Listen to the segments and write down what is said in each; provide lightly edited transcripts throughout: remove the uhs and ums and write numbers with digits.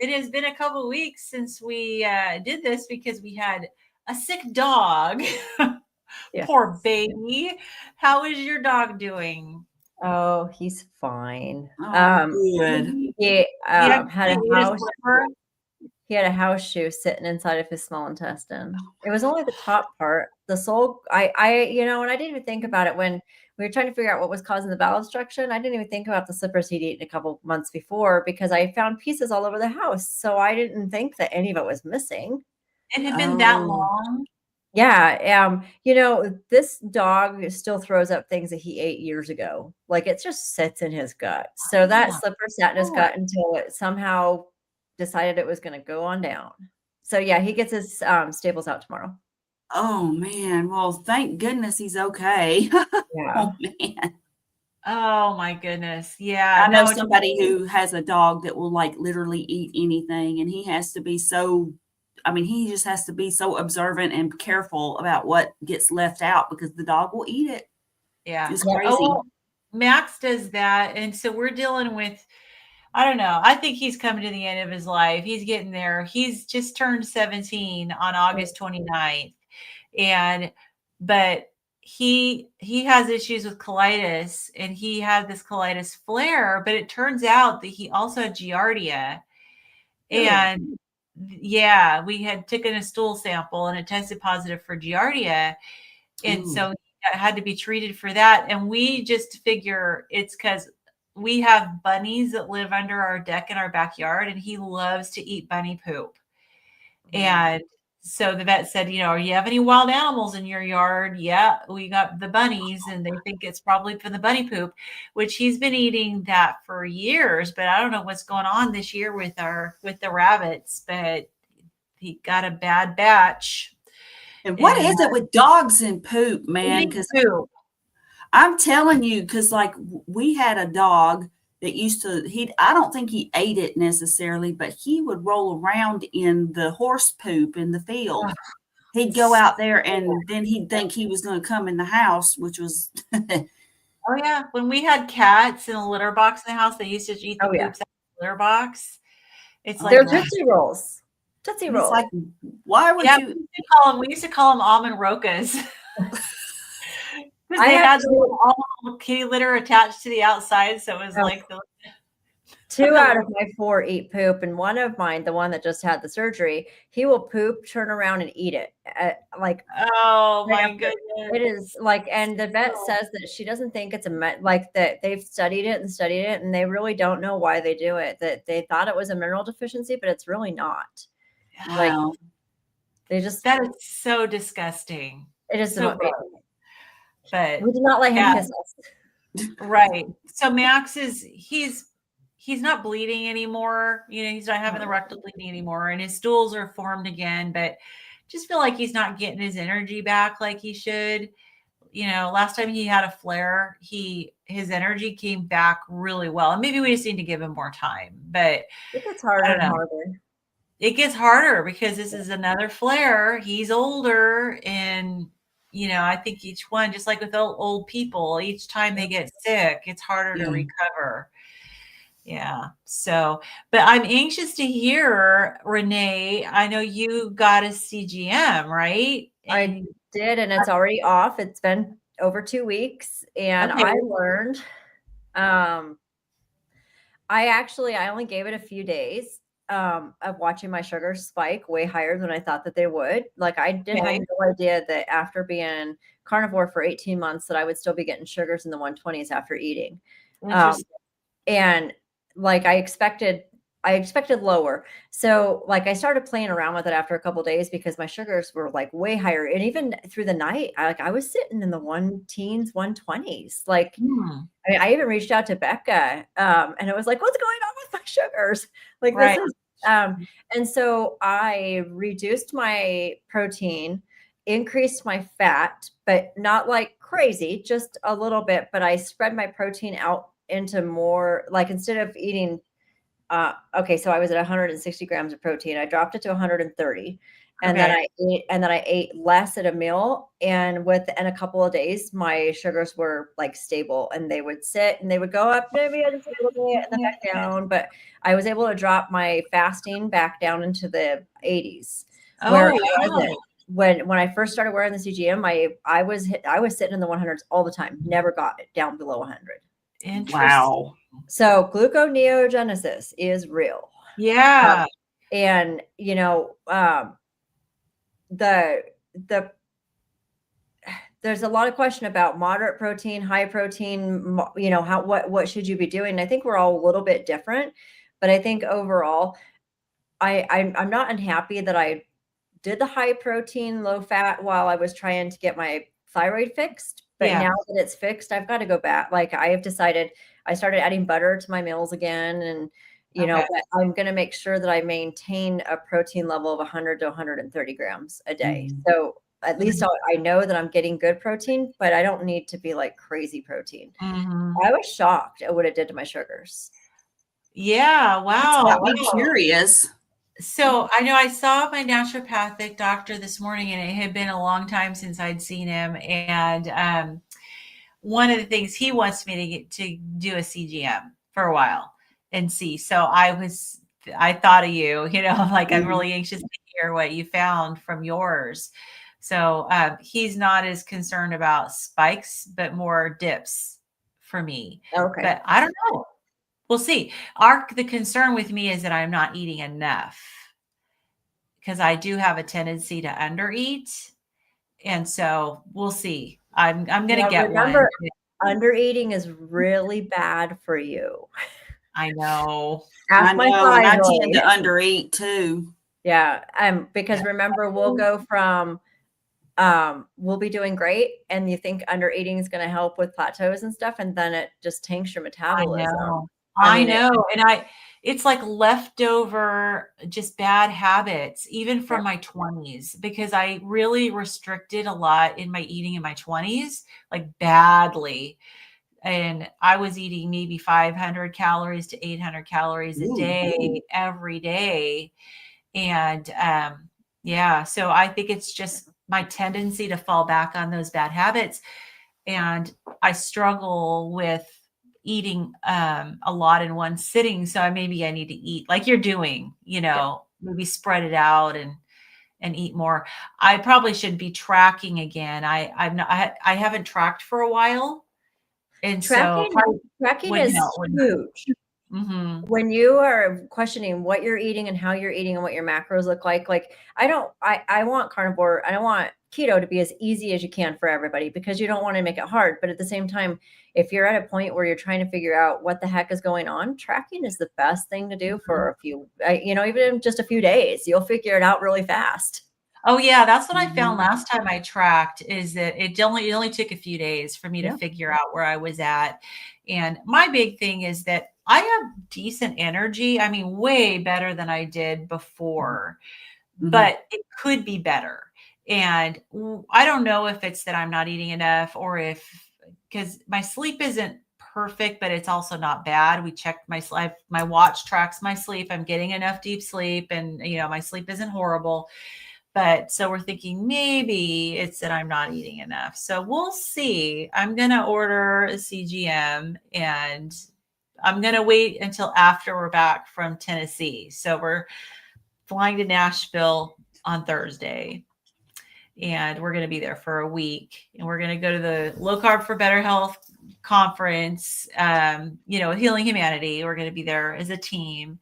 it has been a couple of weeks since we did this because we had a sick dog. Yeah. Poor baby. How is your dog doing? Oh, he's fine. Oh, good. He He had had a his house. liver. He had a house shoe sitting inside of his small intestine. It was only the top part. The soul, and I didn't even think about it when we were trying to figure out what was causing the bowel obstruction. I didn't even think about the slippers he'd eaten a couple months before because I found pieces all over the house. So I didn't think that any of it was missing. It had been that Oh. long. Yeah. This dog still throws up things that he ate years ago. Like it just sits in his gut. So that Yeah. slipper sat in his gut until it somehow decided it was going to go on down. So yeah, he gets his staples out tomorrow. Oh man. Well, thank goodness he's okay. Yeah. Oh man. Oh my goodness. Yeah. I know No, somebody who has a dog that will like literally eat anything, and he has to be so, I mean, he just has to be so observant and careful about what gets left out because the dog will eat it. yeah. It's Yeah. crazy. Oh, Max does that. And so we're dealing with, I don't know. I think he's coming to the end of his life. He's getting there. He's just turned 17 on August 29th. But he has issues with colitis, and he had this colitis flare, but it turns out that he also had giardia. And yeah, we had taken a stool sample and it tested positive for giardia. And so he had to be treated for that. And we just figure it's because we have bunnies that live under our deck in our backyard, and he loves to eat bunny poop. And so the vet said, are you have any wild animals in your yard? Yeah, we got the bunnies, and they think it's probably from the bunny poop, which he's been eating that for years. But I don't know what's going on this year with the rabbits, but he got a bad batch. And what is it with dogs and poop, man? Because I'm telling you, because like we had a dog that used to, I don't think he ate it necessarily, but he would roll around in the horse poop in the field. He'd go out there and then he'd think he was going to come in the house, which was. Oh yeah. When we had cats in a litter box in the house, they used to eat the poops out of the litter box. It's like they're Tootsie Rolls. Tootsie Rolls. It's like, why would you? We used to call them almond rokas. Because they had the kitty litter attached to the outside, so it was like the 2 out of my 4 eat poop, and one of mine, the one that just had the surgery, he will poop, turn around, and eat it. Oh my goodness! It is like, and the vet says that she doesn't think it's like that. They've studied it, and they really don't know why they do it. That they thought it was a mineral deficiency, but it's really not. Wow. Like they just that is so disgusting. It is so bad. But we did not let him kiss us. Right. So Max he's not bleeding anymore. He's not having the rectal bleeding anymore, and his stools are formed again, but just feel like he's not getting his energy back like he should. Last time he had a flare, his energy came back really well. And maybe we just need to give him more time, but it gets harder and harder. It gets harder because this is another flare. He's older, and I think each one, just like with old people, each time they get sick, it's harder to recover. Yeah. So, but I'm anxious to hear, Renee, I know you got a CGM, right? I did, and it's already off. It's been over 2 weeks, and I learned, I only gave it a few days of watching my sugars spike way higher than I thought that they would. Like I didn't have no idea that after being carnivore for 18 months that I would still be getting sugars in the 120s after eating. And like I expected lower. So like I started playing around with it after a couple of days because my sugars were like way higher. And even through the night, I was sitting in the 120s. Like I even reached out to Becca and it was like, what's going on with my sugars? Like this is, and so I reduced my protein, increased my fat, but not like crazy, just a little bit, but I spread my protein out into more, like instead of eating okay, so I was at 160 grams of protein. I dropped it to 130. And then I ate less at a meal. And within a couple of days, my sugars were like stable, and they would sit and they would go up maybe just a little bit and then back down. But I was able to drop my fasting back down into the 80s. Where when I first started wearing the CGM, I was sitting in the 100s all the time. Never got it down below 100. Interesting. Wow. So gluconeogenesis is real. Yeah. And you know, there's a lot of question about moderate protein, high protein, you know, what should you be doing? And I think we're all a little bit different, but I think overall, I'm not unhappy that I did the high protein, low fat while I was trying to get my thyroid fixed. But now that it's fixed, I've got to go back. Like I have decided, I started adding butter to my meals again, and you know, but I'm going to make sure that I maintain a protein level of 100 to 130 grams a day. So at least I know that I'm getting good protein, but I don't need to be like crazy protein. I was shocked at what it did to my sugars. Yeah. Wow. I'm curious. So I know I saw my naturopathic doctor this morning, and it had been a long time since I'd seen him. And one of the things he wants me to get to do a CGM for a while and see. So I thought of you, you know, like I'm really anxious to hear what you found from yours. So he's not as concerned about spikes, but more dips for me. Okay. But I don't know. We'll see. The concern with me is that I'm not eating enough, because I do have a tendency to undereat. And so we'll see. I'm going to get one. Undereating is really bad for you. I know. I tend to undereat too. Yeah. Because remember, we'll go from we'll be doing great, and you think undereating is going to help with plateaus and stuff, and then it just tanks your metabolism. I know. And it's like leftover, just bad habits, even from my 20s, because I really restricted a lot in my eating in my 20s, like badly. And I was eating maybe 500 calories to 800 calories a day, every day. And so I think it's just my tendency to fall back on those bad habits. And I struggle with eating a lot in one sitting. So maybe I need to eat like you're doing, you know, maybe spread it out and eat more. I probably should be tracking again. I haven't tracked for a while. And tracking is huge. When you are questioning what you're eating and how you're eating and what your macros look like I want carnivore, I don't want keto to be as easy as you can for everybody, because you don't want to make it hard. But at the same time, if you're at a point where you're trying to figure out what the heck is going on, tracking is the best thing to do for a few, even in just a few days, you'll figure it out really fast. Oh yeah, that's what I found last time I tracked, is that it only took a few days for me to figure out where I was at. And my big thing is that I have decent energy. I mean, way better than I did before, but it could be better. And I don't know if it's that I'm not eating enough, or because my sleep isn't perfect, but it's also not bad. We checked my watch tracks my sleep. I'm getting enough deep sleep, and my sleep isn't horrible. But so we're thinking maybe it's that I'm not eating enough. So we'll see. I'm going to order a CGM, and I'm going to wait until after we're back from Tennessee. So we're flying to Nashville on Thursday, and we're going to be there for a week. And we're going to go to the Low Carb for Better Health conference, Healing Humanity. We're going to be there as a team.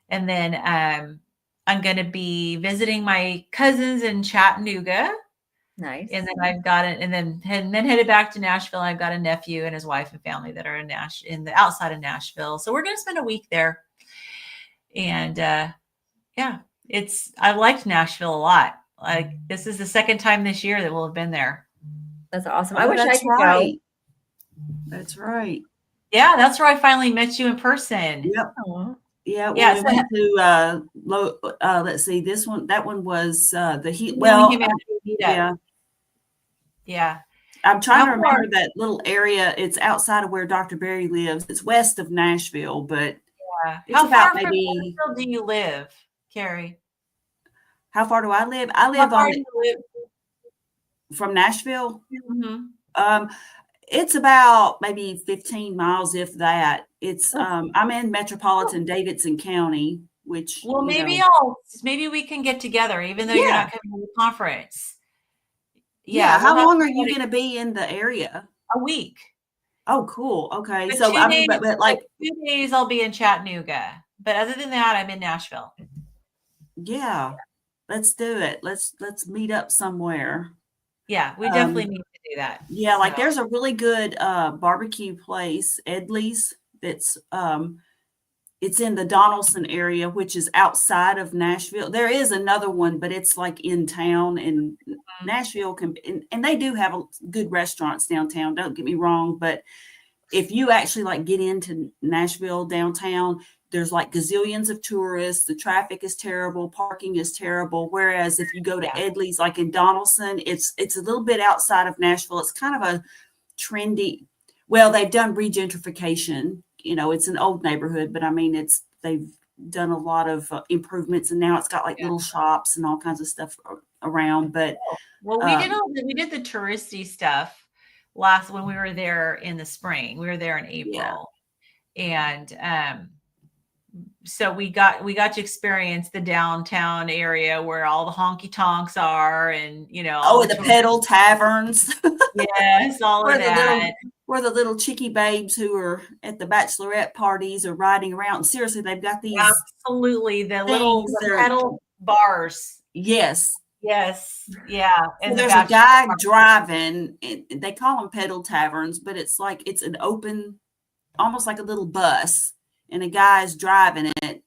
And then I'm going to be visiting my cousins in Chattanooga. Nice. And then I've got it, and then headed back to Nashville. I've got a nephew and his wife and family that are in the outside of Nashville. So we're going to spend a week there. And I liked Nashville a lot. Like, this is the second time this year that we'll have been there. That's awesome. I wish I could go. That's right. Yeah, that's where I finally met you in person. Yep. Yeah, we went to let's see, that one was the Humanity. Yeah. I'm trying to remember that little area. It's outside of where Dr. Berry lives. It's west of Nashville, but Yeah. It's How about far from maybe, Nashville do you live, Carrie? how far do I live? I How live far on do you from Nashville. live? Mhm. Um, it's about maybe 15 miles, if that. It's Oh, I'm in oh. metropolitan Davidson County, which, Well, you know, maybe we can get together, even though you're yeah, not coming to the conference. yeah. Yeah, we'll How have long to are put you it going to be in the area? a week. Oh, cool. Okay. But So, 2 I mean, days, but but like, 2 days I'll be in Chattanooga. But other than that, I'm in Nashville. yeah, let's do it. Let's meet up somewhere. Yeah, we definitely Um, need to do that. yeah, like So, there's a really good barbecue place, Edley's, that's it's in the Donaldson area, which is outside of Nashville. There is another one, but it's like in town, and mm, Nashville can, and they do have good restaurants downtown. Don't get me wrong, but if you actually like get into Nashville downtown, there's like gazillions of tourists. The traffic is terrible. Parking is terrible. Whereas if you go to yeah, Edley's, like in Donaldson, it's a little bit outside of Nashville. It's kind of a trendy. Well, they've done regentrification. You know, it's an old neighborhood, but I mean, they've done a lot of improvements, and now it's got like yeah. little shops and all kinds of stuff around. But Oh, well, um, we did the touristy stuff last when we were there in the spring. We were there in yeah. April, and so we got to experience the downtown area where all the honky tonks are, and all Oh, the the tourists. pedal taverns. Yes, all of where the that. little where the little chickie babes who are at the bachelorette parties are riding around. Seriously, they've got these Absolutely, things. the They're pedal bars. yes. Yes, yeah, So and the there's a bachelor guy party. driving. They call them pedal taverns, but it's like it's an open, almost like a little bus, and a guy's driving it.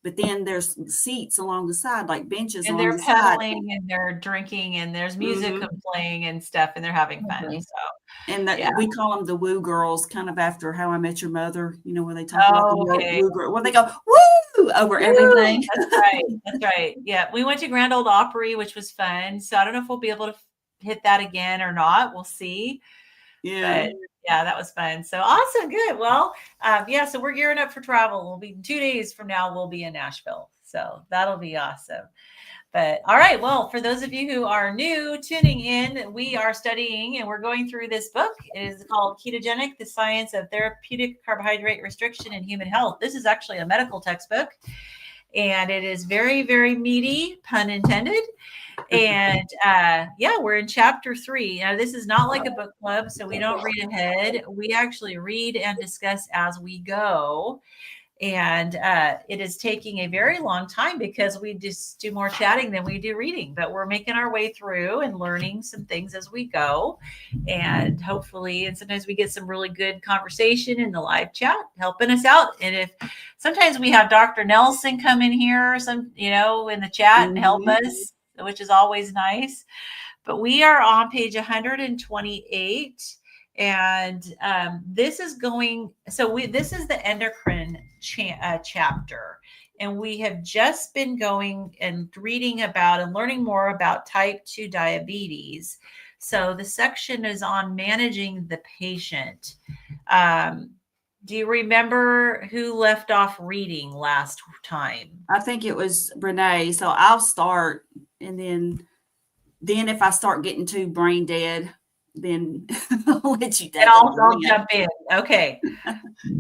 But then there's seats along the side, like benches And along they're the side. pedaling and they're drinking and there's music Mhm. playing and stuff and they're having fun. Mhm. So, And yeah. we call them the woo girls, kind of after How I Met Your Mother, where they talk about the Oh, okay. woo girl, where they go woo over everything. That's right. That's right. Yeah, we went to Grand Ole Opry, which was fun. So I don't know if we'll be able to hit that again or not. We'll see. Yeah. But yeah, that was fun. So awesome. Good. Well, yeah, so we're gearing up for travel. We'll be 2 days from now, we'll be in Nashville. So that'll be awesome. But all right. Well, for those of you who are new tuning in, we are studying and we're going through this book. It is called Ketogenic, the Science of Therapeutic Carbohydrate Restriction in Human Health. This is actually a medical textbook and it is very, very meaty, pun intended. And yeah, we're in chapter 3. Now, this is not like a book club, so we don't read ahead. We actually read and discuss as we go. And it is taking a very long time because we just do more chatting than we do reading, but we're making our way through and learning some things as we go. And hopefully, and sometimes we get some really good conversation in the live chat helping us out. And if sometimes we have Dr. Nelson come in here, in the chat and help Mhm. us, which is always nice. But we are on page 128. And this is this is the endocrine chapter. And we have just been going and reading about and learning more about type 2 diabetes. So the section is on managing the patient. Do you remember who left off reading last time? I think it was Renee. So I'll start, and then if I start getting too brain dead, then I'll let you take And over. I'll jump in. Okay.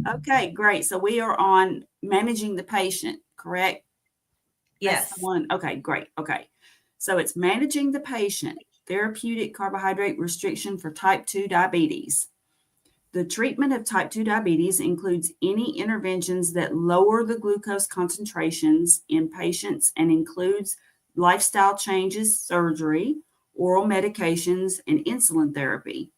Okay, great. So we are on managing the patient, correct? That's the Yes. one. Okay, great. Okay. So it's managing the patient, therapeutic carbohydrate restriction for type 2 diabetes. The treatment of type 2 diabetes includes any interventions that lower the glucose concentrations in patients and includes lifestyle changes, surgery, oral medications, and insulin therapy.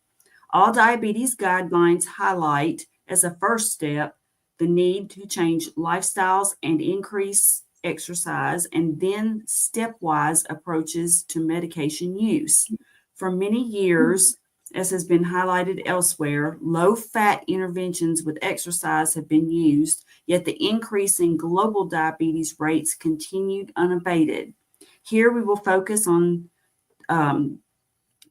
All diabetes guidelines highlight, as a first step, the need to change lifestyles and increase exercise, and then stepwise approaches to medication use. For many years, as has been highlighted elsewhere, low fat interventions with exercise have been used, yet the increase in global diabetes rates continued unabated. Here we will focus on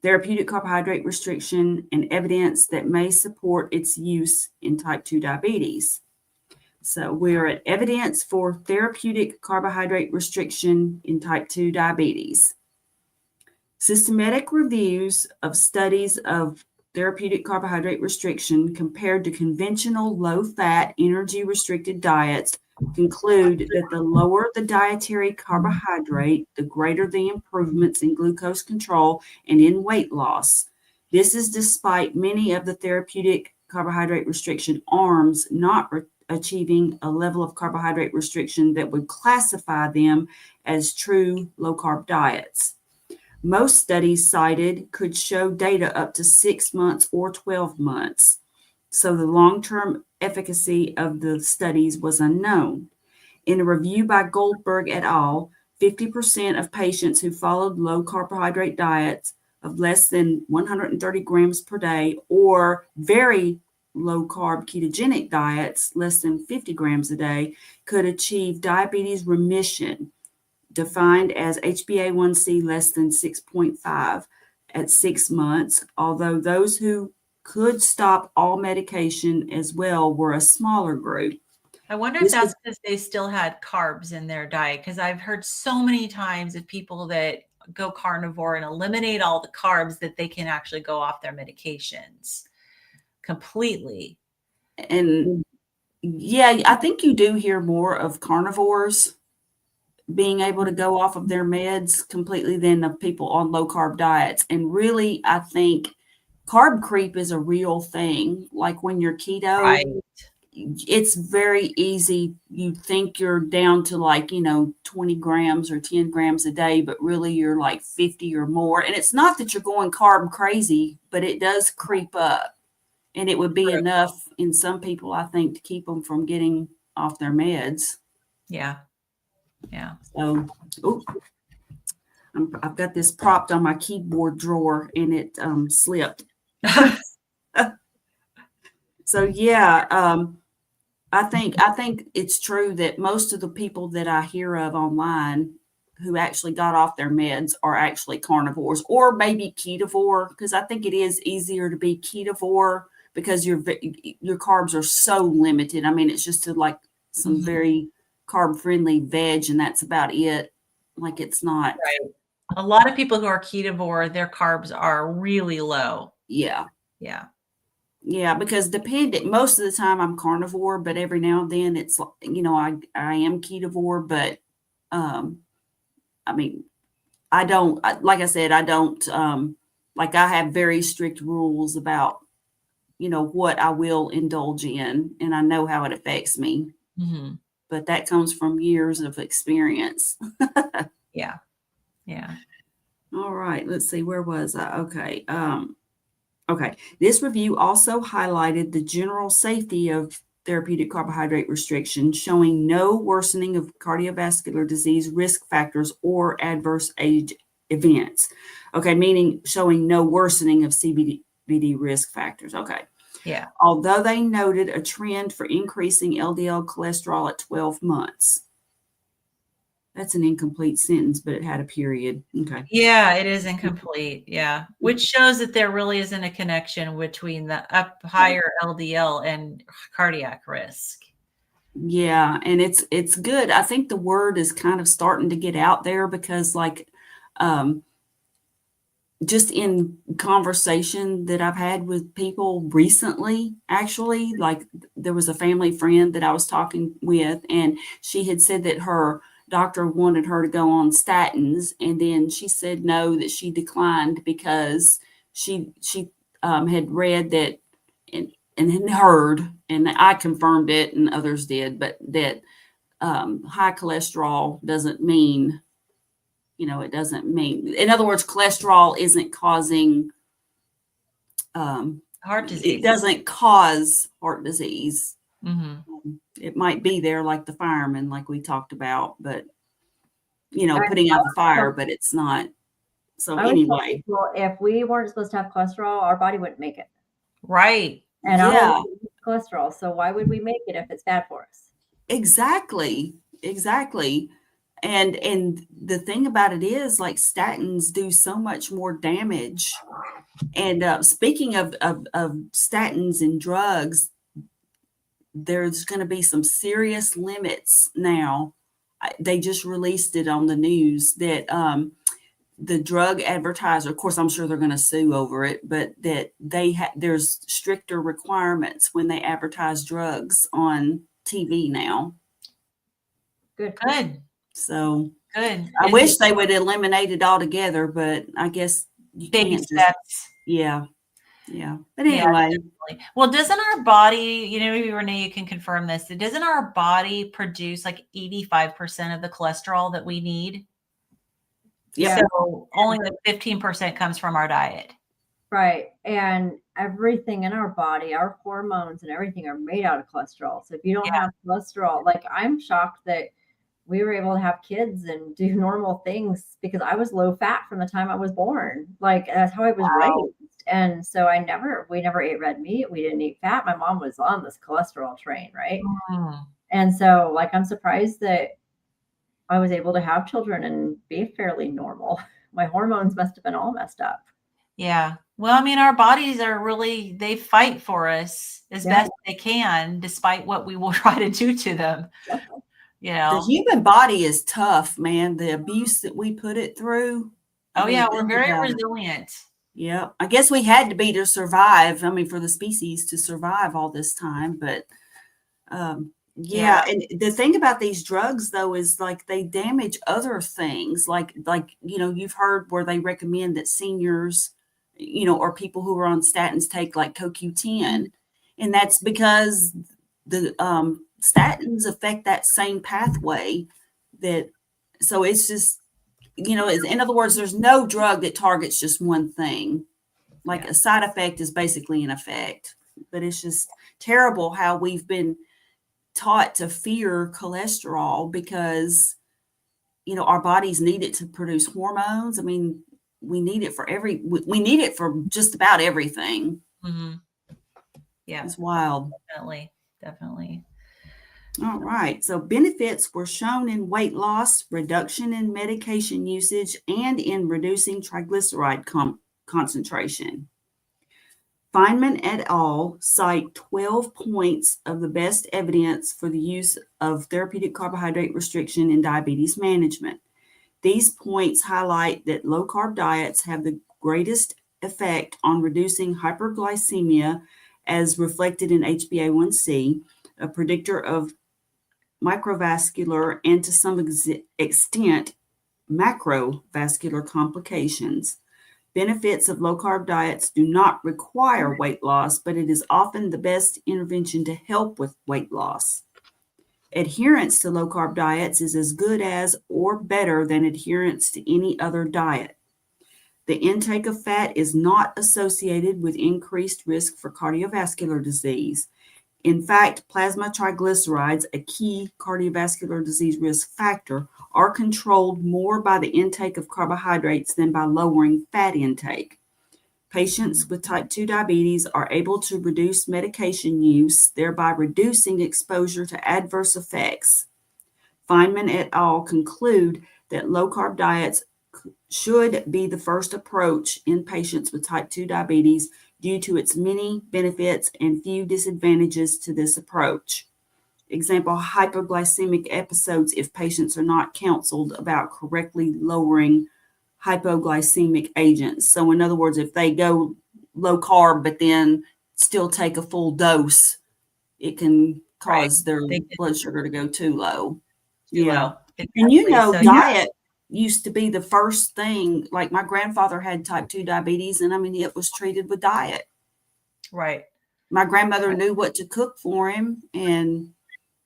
therapeutic carbohydrate restriction and evidence that may support its use in type 2 diabetes. So we're at evidence for therapeutic carbohydrate restriction in type 2 diabetes. Systematic reviews of studies of therapeutic carbohydrate restriction compared to conventional low-fat, energy-restricted diets conclude that the lower the dietary carbohydrate, the greater the improvements in glucose control and in weight loss. This is despite many of the therapeutic carbohydrate restriction arms not achieving a level of carbohydrate restriction that would classify them as true low-carb diets. Most studies cited could show data up to 6 months or 12 months. So the long-term efficacy of the studies was unknown. In a review by Goldberg et al., 50% of patients who followed low carbohydrate diets of less than 130 grams per day or very low carb ketogenic diets, less than 50 grams a day, could achieve diabetes remission, defined as HbA1c less than 6.5 at 6 months, although those who could stop all medication as well were a smaller group. I wonder if that's because they still had carbs in their diet, because I've heard so many times of people that go carnivore and eliminate all the carbs that they can actually go off their medications completely. And yeah, I think you do hear more of carnivores being able to go off of their meds completely than of people on low carb diets. And really, I think carb creep is a real thing. Like when you're keto, Right. It's very easy. You think you're down to 20 grams or 10 grams a day, but really you're like 50 or more. And it's not that you're going carb crazy, but it does creep up. And it would be enough in some people, I think, to keep them from getting off their meds. Yeah. Yeah. So, I've got this propped on my keyboard drawer and it slipped. So yeah, I think it's true that most of the people that I hear of online who actually got off their meds are actually carnivores or maybe ketovore, because I think it is easier to be ketovore because your carbs are so limited. I mean, it's just to like some very carb friendly veg and that's about it. Like it's not. Right. A lot of people who are ketovore, their carbs are really low. Yeah. Yeah. Yeah, because most of the time I'm carnivore, but every now and then it's, I am ketovore, but, I mean, I don't, like I said, I don't, I have very strict rules about, what I will indulge in, and I know how it affects me, but that comes from years of experience. Yeah. Yeah. All right, let's see, where was I? Okay. Okay. This review also highlighted the general safety of therapeutic carbohydrate restriction, showing no worsening of cardiovascular disease risk factors or adverse age events. Okay, meaning showing no worsening of CVD risk factors. Okay. Yeah. Although they noted a trend for increasing LDL cholesterol at 12 months. That's an incomplete sentence, but it had a period. Okay. Yeah, it is incomplete. Yeah. Which shows that there really isn't a connection between the higher LDL and cardiac risk. Yeah. And it's good. I think the word is kind of starting to get out there because just in conversation that I've had with people recently, actually, like there was a family friend that I was talking with, and she had said that her doctor wanted her to go on statins, and then she said no, that she declined because she had read that and had heard, and I confirmed it, and others did, but that high cholesterol doesn't mean, it doesn't mean, in other words, cholesterol isn't causing heart disease. It doesn't cause heart disease. Mm-hmm. It might be there like the fireman, like we talked about, but putting out the fire, but it's not. So anyway, if we weren't supposed to have cholesterol, our body wouldn't make it. Right. And yeah, cholesterol. So why would we make it if it's bad for us? Exactly. And the thing about it is, like, statins do so much more damage. And speaking of statins and drugs, there's going to be some serious limits now. They just released it on the news that the drug advertiser, of course, I'm sure they're going to sue over it, but that there's stricter requirements when they advertise drugs on TV now. Good. So Good. I wish they would eliminate it altogether, but I guess you baby can't steps. Yeah. But anyway. Well, doesn't our body, maybe Renee, you can confirm this. Doesn't our body produce like 85% of the cholesterol that we need? Yeah. So only the 15% comes from our diet. Right. And everything in our body, our hormones and everything are made out of cholesterol. So if you don't have cholesterol, like I'm shocked that we were able to have kids and do normal things because I was low fat from the time I was born. Like that's how I was raised. And so we never ate red meat. We didn't eat fat. My mom was on this cholesterol train. Right. And so like, I'm surprised that I was able to have children and be fairly normal. My hormones must have been all messed up. Yeah. Well, I mean, our bodies are really, they fight for us as best they can, despite what we will try to do to them. The human body is tough, man. The abuse that we put it through. We're very resilient. Yeah. I guess we had to be to survive. I mean, for the species to survive all this time. But And the thing about these drugs, though, is like they damage other things. Like, you've heard where they recommend that seniors, or people who are on statins take like CoQ10. And that's because the statins affect that same pathway so it's just, in other words, there's no drug that targets just one thing. Like a side effect is basically an effect, but it's just terrible how we've been taught to fear cholesterol because, our bodies need it to produce hormones. I mean, we need it we need it for just about everything. Mm-hmm. Yeah. It's wild. Definitely. All right. So benefits were shown in weight loss, reduction in medication usage, and in reducing triglyceride concentration. Feynman et al. Cite 12 points of the best evidence for the use of therapeutic carbohydrate restriction in diabetes management. These points highlight that low-carb diets have the greatest effect on reducing hyperglycemia as reflected in HbA1c, a predictor of microvascular and to some extent macrovascular complications. Benefits of low-carb diets do not require weight loss, but it is often the best intervention to help with weight loss. Adherence to low-carb diets is as good as or better than adherence to any other diet. The intake of fat is not associated with increased risk for cardiovascular disease. In fact, plasma triglycerides, a key cardiovascular disease risk factor, are controlled more by the intake of carbohydrates than by lowering fat intake. Patients with type 2 diabetes are able to reduce medication use, thereby reducing exposure to adverse effects. Feynman et al. Conclude that low-carb diets should be the first approach in patients with type 2 diabetes due to its many benefits and few disadvantages to this approach. Example, hypoglycemic episodes if patients are not counseled about correctly lowering hypoglycemic agents. So in other words, if they go low carb but then still take a full dose, it can cause their blood sugar to go too low. Low. Exactly. And diet used to be the first thing. Like my grandfather had type 2 diabetes, and I mean, it was treated with diet. Right. My grandmother knew what to cook for him, and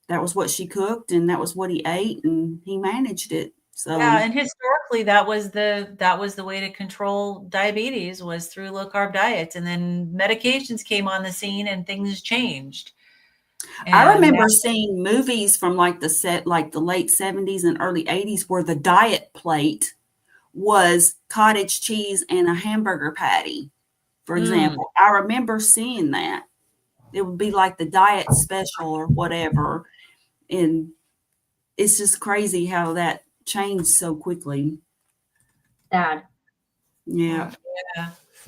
that was what she cooked, and that was what he ate, and he managed it. So and historically, that was the way to control diabetes was through low carb diets, and then medications came on the scene, and things changed. And I remember seeing movies from like the late 70s and early 80s where the diet plate was cottage cheese and a hamburger patty, for example. I remember seeing that. It would be like the diet special or whatever. And it's just crazy how that changed so quickly. Sad. Yeah.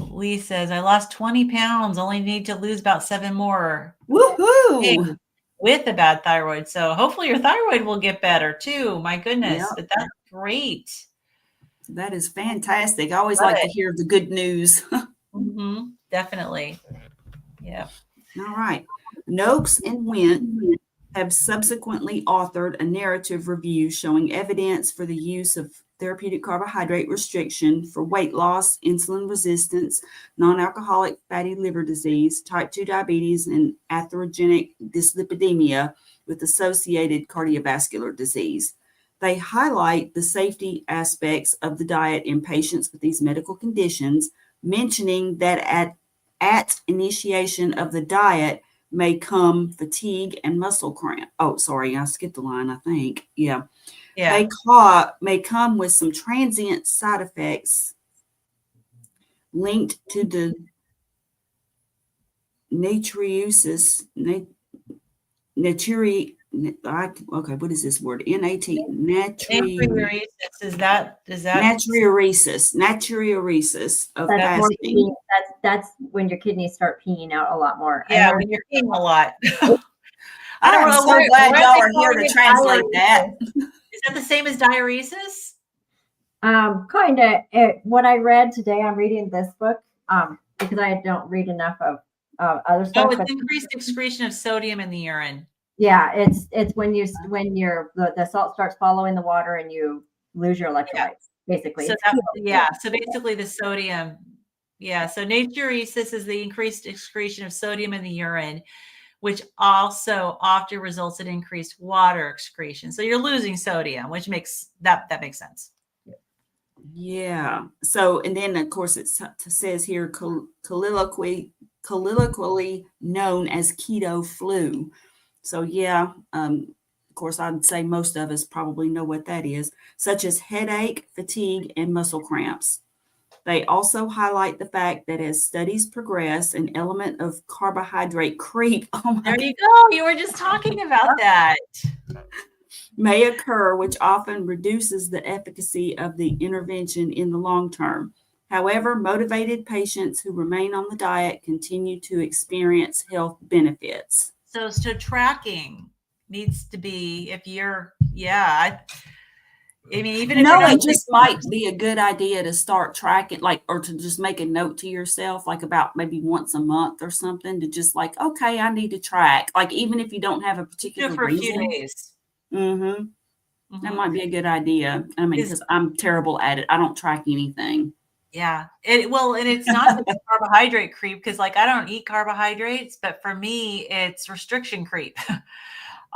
Lee says, I lost 20 pounds, only need to lose about 7 more. Woohoo! with a bad thyroid. So hopefully your thyroid will get better too. My goodness, Yep. but that's great. That is fantastic. I always Love like to it. hear the good news. Definitely. Yeah. All right. Noakes and Went have subsequently authored a narrative review showing evidence for the use of therapeutic carbohydrate restriction for weight loss, insulin resistance, non-alcoholic fatty liver disease, type 2 diabetes, and atherogenic dyslipidemia with associated cardiovascular disease. They highlight the safety aspects of the diet in patients with these medical conditions, mentioning that at initiation of the diet may come fatigue and muscle cramp. Oh, sorry, I skipped a line, I think. Yeah. Yeah. May come with some transient side effects linked to the what is this word? Natriuresis, is that Natriuresis of That's more fasting. peeing. That's when your kidneys start peeing out a lot more. Yeah, when you're peeing a lot. I am so glad y'all are here to translate that. Is that the same as diuresis? Kind of. What I read today, I'm reading this book because I don't read enough of other stuff. Oh, it's increased excretion of sodium in the urine. Yeah, it's when the salt starts following the water and you lose your electrolytes, basically. So so basically the sodium. Yeah, so natriuresis is the increased excretion of sodium in the urine, which also often results in increased water excretion. So you're losing sodium, which makes that makes sense. Yeah. So, and then of course it says here colloquially known as keto flu. So yeah, of course I'd say most of us probably know what that is, such as headache, fatigue, and muscle cramps. They also highlight the fact that as studies progress, an element of carbohydrate creep. Oh my there you go. You were just talking about that. May occur, which often reduces the efficacy of the intervention in the long term. However, motivated patients who remain on the diet continue to experience health benefits. So tracking needs to be, if you're, I mean, even if it just might be a good idea to start tracking, or to just make a note to yourself, about maybe once a month or something, to just okay, I need to track. Even if you don't have a particular for reason. A few days. That might be a good idea. I mean, because I'm terrible at it. I don't track anything. Yeah. And it's not just carbohydrate creep, because I don't eat carbohydrates, but for me, it's restriction creep.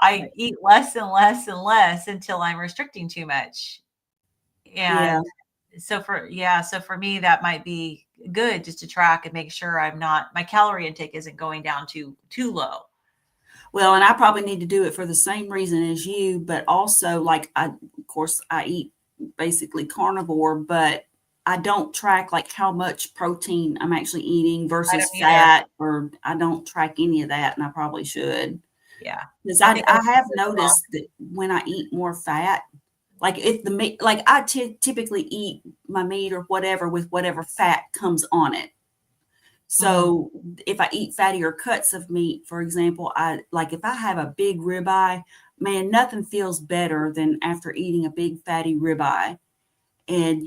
I eat less and less and less until I'm restricting too much. And so for me, that might be good just to track and make sure my calorie intake isn't going down too low. Well, and I probably need to do it for the same reason as you, but also of course I eat basically carnivore, but I don't track how much protein I'm actually eating versus fat, or I don't track any of that, and I probably should. Yeah. Because I have noticed that when I eat more fat, if the meat, I typically eat my meat or whatever with whatever fat comes on it. So if I eat fattier cuts of meat, for example, if I have a big ribeye, man, nothing feels better than after eating a big fatty ribeye. And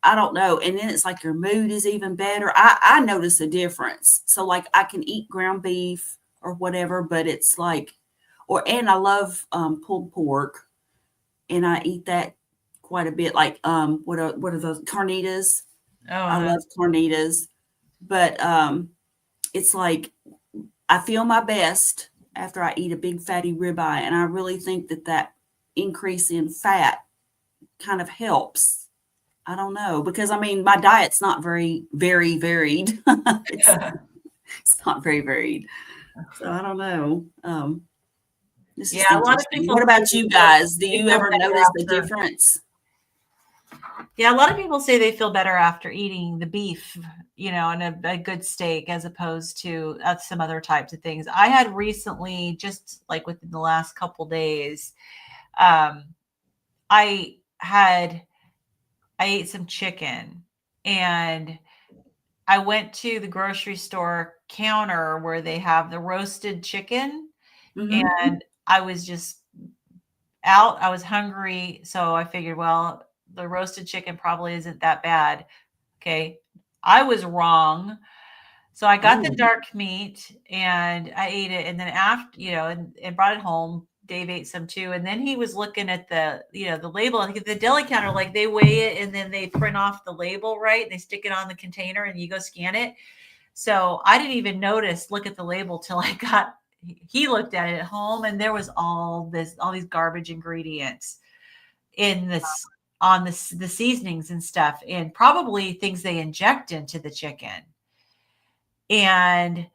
I don't know. And then it's your mood is even better. I notice a difference. So I can eat ground beef or whatever, but it's and I love pulled pork, and I eat that quite a bit. What are those carnitas? Oh, I love carnitas, but it's I feel my best after I eat a big fatty ribeye, and I really think that increase in fat kind of helps. I don't know, because I mean my diet's not very, very varied. It's not very varied, so I don't know. This is a lot of people. What about you guys? Do you ever notice the difference? Yeah, a lot of people say they feel better after eating the beef, and a good steak, as opposed to some other types of things. I had recently, just within the last couple days, I ate some chicken, and I went to the grocery store counter where they have the roasted chicken, And I was just out. I was hungry. So I figured, well, the roasted chicken probably isn't that bad. Okay. I was wrong. So I got the dark meat and I ate it. And then after, and brought it home. Dave ate some too. And then he was looking at the label. I think at the deli counter, like they weigh it and then they print off the label, right? And they stick it on the container and you go scan it. So I didn't even look at the label till he looked at it at home, and there was all these garbage ingredients in the seasonings and stuff, and probably things they inject into the chicken. And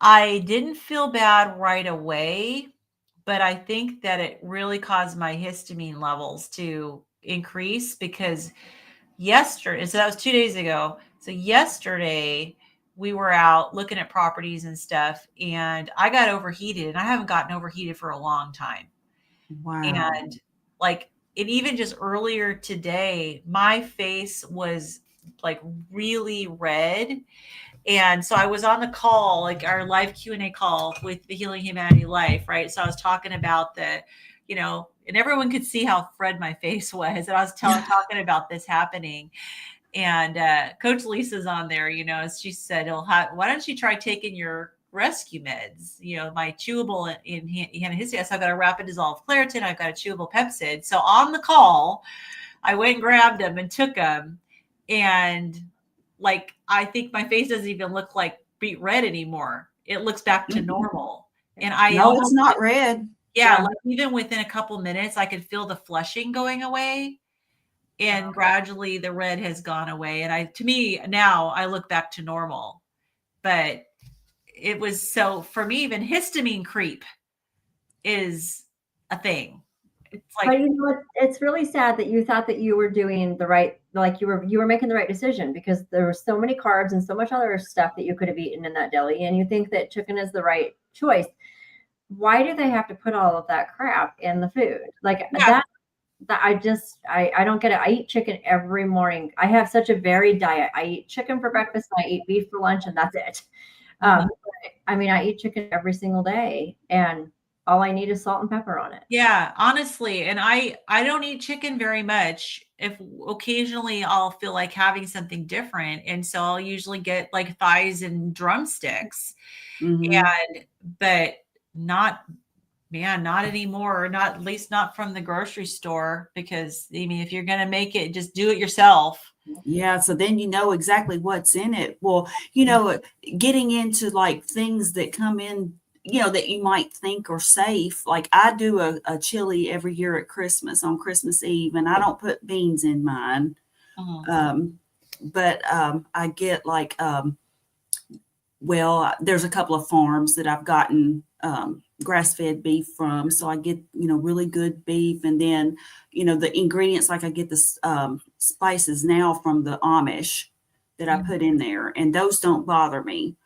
I didn't feel bad right away, but I think that it really caused my histamine levels to increase because yesterday, so that was 2 days ago. So yesterday we were out looking at properties and stuff, and I got overheated, and I haven't gotten overheated for a long time. Wow. And like, it even just earlier today, my face was like really red. And so I was on the call, like our live Q&A call with the Healing Humanity Life, right? So I was talking about and everyone could see how red my face was. And I was talking about this happening. And Coach Lisa's on there, as she said, why don't you try taking your rescue meds? My chewable antihistamine. So I've got a rapid dissolve Claritin. I've got a chewable Pepcid. So on the call, I went and grabbed them and took them. And I think my face doesn't even look like beet red anymore. It looks back to normal. And it's not red. Yeah. Like even within a couple minutes, I could feel the flushing going away. And gradually the red has gone away. And to me now I look back to normal, but it was, so for me, even histamine creep is a thing. It's like, but it's really sad that you thought that you were doing the right, like you were making the right decision, because there were so many carbs and so much other stuff that you could have eaten in that deli, and you think that chicken is the right choice. Why do they have to put all of that crap in the food? That I don't get it. I eat chicken every morning. I have such a varied diet. I eat chicken for breakfast, and I eat beef for lunch, and that's it. I eat chicken every single day, and all I need is salt and pepper on it. Yeah, honestly. And I don't eat chicken very much. If occasionally I'll feel like having something different. And so I'll usually get like thighs and drumsticks. But not anymore. Not, at least not from the grocery store, because if you're going to make it, just do it yourself. Yeah. So then exactly what's in it. Well, getting into like things that come in, that you might think are safe. Like I do a chili every year at Christmas, on Christmas Eve, and I don't put beans in mine. But I get like, there's a couple of farms that I've gotten grass-fed beef from. So I get, really good beef. And then, the ingredients, like I get the spices now from the Amish that I put in there, and those don't bother me.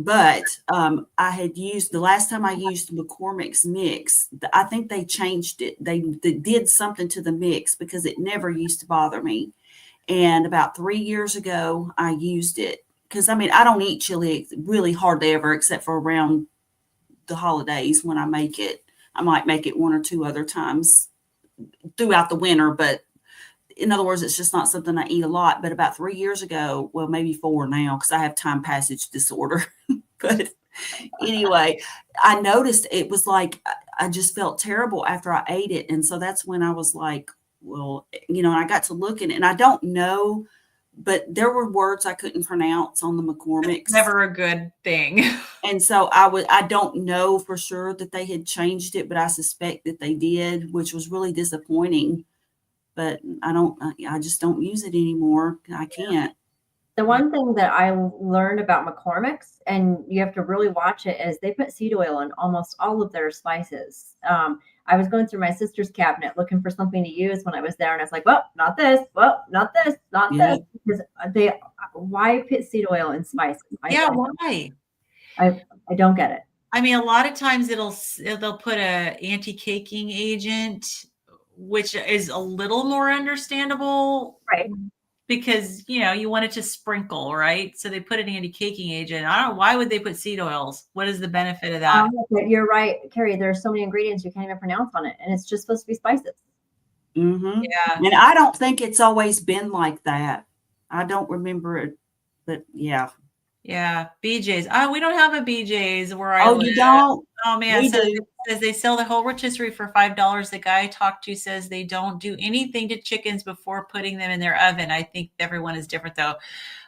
But I had used, the last time I used McCormick's mix, I think they changed it. They did something to the mix, because it never used to bother me. And about 3 years ago, I used it. Because, I don't eat chili really hardly ever, except for around the holidays when I make it. I might make it one or two other times throughout the winter, but in other words, it's just not something I eat a lot. But about 3 years ago, well, maybe 4 now, because I have time passage disorder. But anyway, I noticed it was like, I just felt terrible after I ate it. And so that's when I was like, well, and I got to look at it, and I don't know, but there were words I couldn't pronounce on the McCormick's. Never a good thing. And so I don't know for sure that they had changed it, but I suspect that they did, which was really disappointing. But I just don't use it anymore. I can't. The one thing that I learned about McCormick's, and you have to really watch it, is they put seed oil in almost all of their spices. I was going through my sister's cabinet looking for something to use when I was there, and I was like, well, not this, well, not this, not this. Because why put seed oil in spices? Why? I don't get it. A lot of times they'll put a anti-caking agent, which is a little more understandable. Right. because, you want it to sprinkle, right? So they put an anti-caking agent. I don't know. Why would they put seed oils? What is the benefit of that? You're right, Carrie. There's so many ingredients you can't even pronounce on it. And it's just supposed to be spices. Mm-hmm. Yeah. And I don't think it's always been like that. I don't remember it, but yeah. Yeah. BJ's. Oh, we don't have a BJ's where I Oh, live. you don't? Oh man. We So do. it says they sell the whole rotisserie for $5. The guy I talked to says they don't do anything to chickens before putting them in their oven. I think everyone is different though.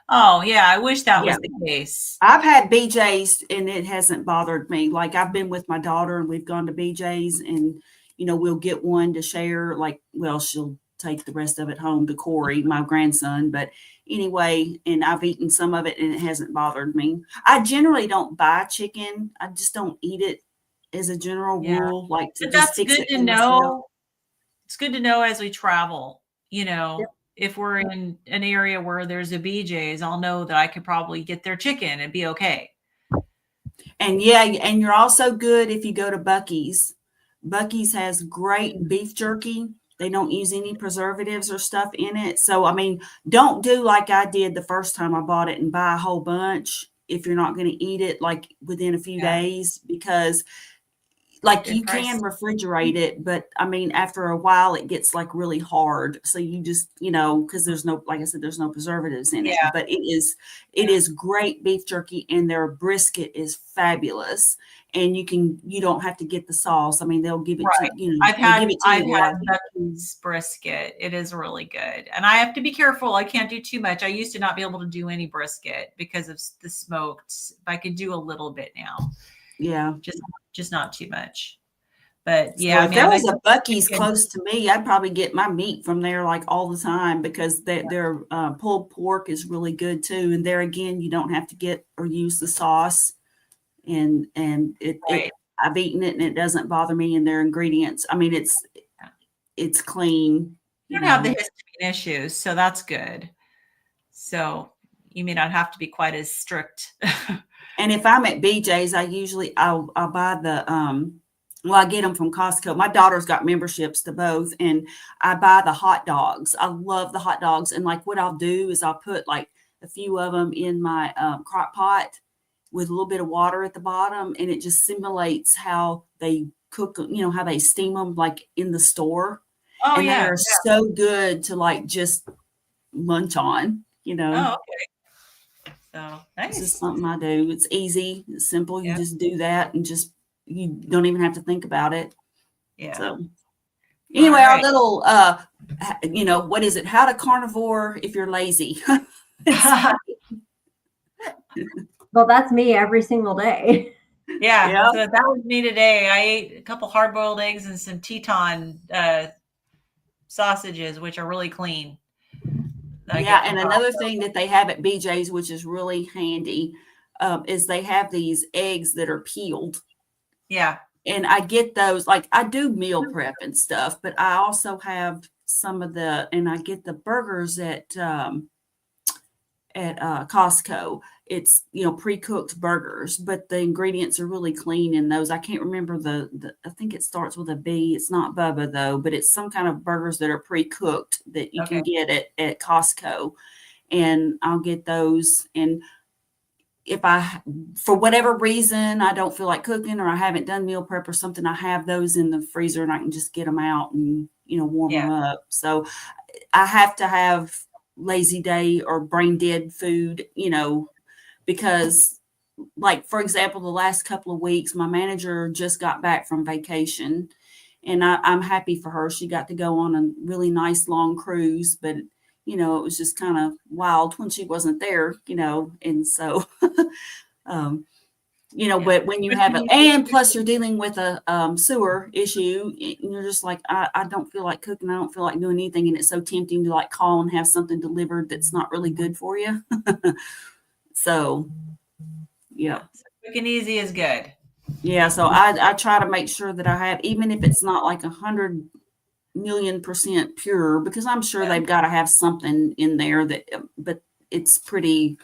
Oh yeah. I wish that was the case. I've had BJ's and it hasn't bothered me. Like I've been with my daughter and we've gone to BJ's and, we'll get one to share. Like, well, she'll take the rest of it home to Corey, my grandson. But anyway, and I've eaten some of it and it hasn't bothered me. I generally don't buy chicken. I just don't eat it as a general rule, like to But just that's fix good it to for myself. know. It's good to know as we travel, if we're in an area where there's a BJ's, I'll know that I could probably get their chicken and be okay. And yeah, and you're also good if you go to Buc-ee's. Buc-ee's has great beef jerky. They don't use any preservatives or stuff in it. So, I mean, don't do like I did the first time I bought it and buy a whole bunch if you're not going to eat it like within a few days, because like you can refrigerate it, but I mean, after a while it gets like really hard. So you just, because there's no, like I said, there's no preservatives in it, but it is great beef jerky and their brisket is fabulous. And you don't have to get the sauce. I mean, they'll give it to you. I've had Buc-ee's brisket. It is really good. And I have to be careful. I can't do too much. I used to not be able to do any brisket because of the smoked. I could do a little bit now. Yeah. Just not too much. But yeah, so if there was a Buc-ee's close to me, I'd probably get my meat from there like all the time because their pulled pork is really good too. And there again, you don't have to get or use the sauce. And I've eaten it and it doesn't bother me. And their ingredients, I mean, it's clean. You don't have the histamine issues, so that's good. So you may not have to be quite as strict. And if I'm at BJ's, I'll buy the I get them from Costco. My daughter's got memberships to both, and I buy the hot dogs. I love the hot dogs, and like what I'll do is I'll put like a few of them in my crock pot with a little bit of water at the bottom, and it just simulates how they cook. How they steam them like in the store. Oh, and they are so good to like just munch on. Oh, okay. So nice. It's just something I do. It's easy. It's simple. You just do that and you don't even have to think about it. Yeah. So anyway, our little, what is it? How to carnivore if you're lazy. Well, that's me every single day. Yeah. So that was me today. I ate a couple hard-boiled eggs and some Teton sausages, which are really clean. And another thing that they have at BJ's, which is really handy, is they have these eggs that are peeled. Yeah. And I get those, like I do meal prep and stuff, but I also have and I get the burgers at Costco. It's, pre-cooked burgers, but the ingredients are really clean in those. I can't remember I think it starts with a B. It's not Bubba though, but it's some kind of burgers that are pre-cooked that you can get at Costco. And I'll get those. And if for whatever reason, I don't feel like cooking or I haven't done meal prep or something, I have those in the freezer and I can just get them out and, warm them up. So I have to have lazy day or brain dead food, because like, for example, the last couple of weeks, my manager just got back from vacation and I'm happy for her. She got to go on a really nice long cruise, but it was just kind of wild when she wasn't there, and so, but when you have and plus you're dealing with a sewer issue, and you're just like, I don't feel like cooking. I don't feel like doing anything. And it's so tempting to like call and have something delivered that's not really good for you. So, yeah. So quick and easy is good. Yeah. So I try to make sure that I have, even if it's not like 100,000,000% pure, because I'm sure they've got to have something in there but it's pretty.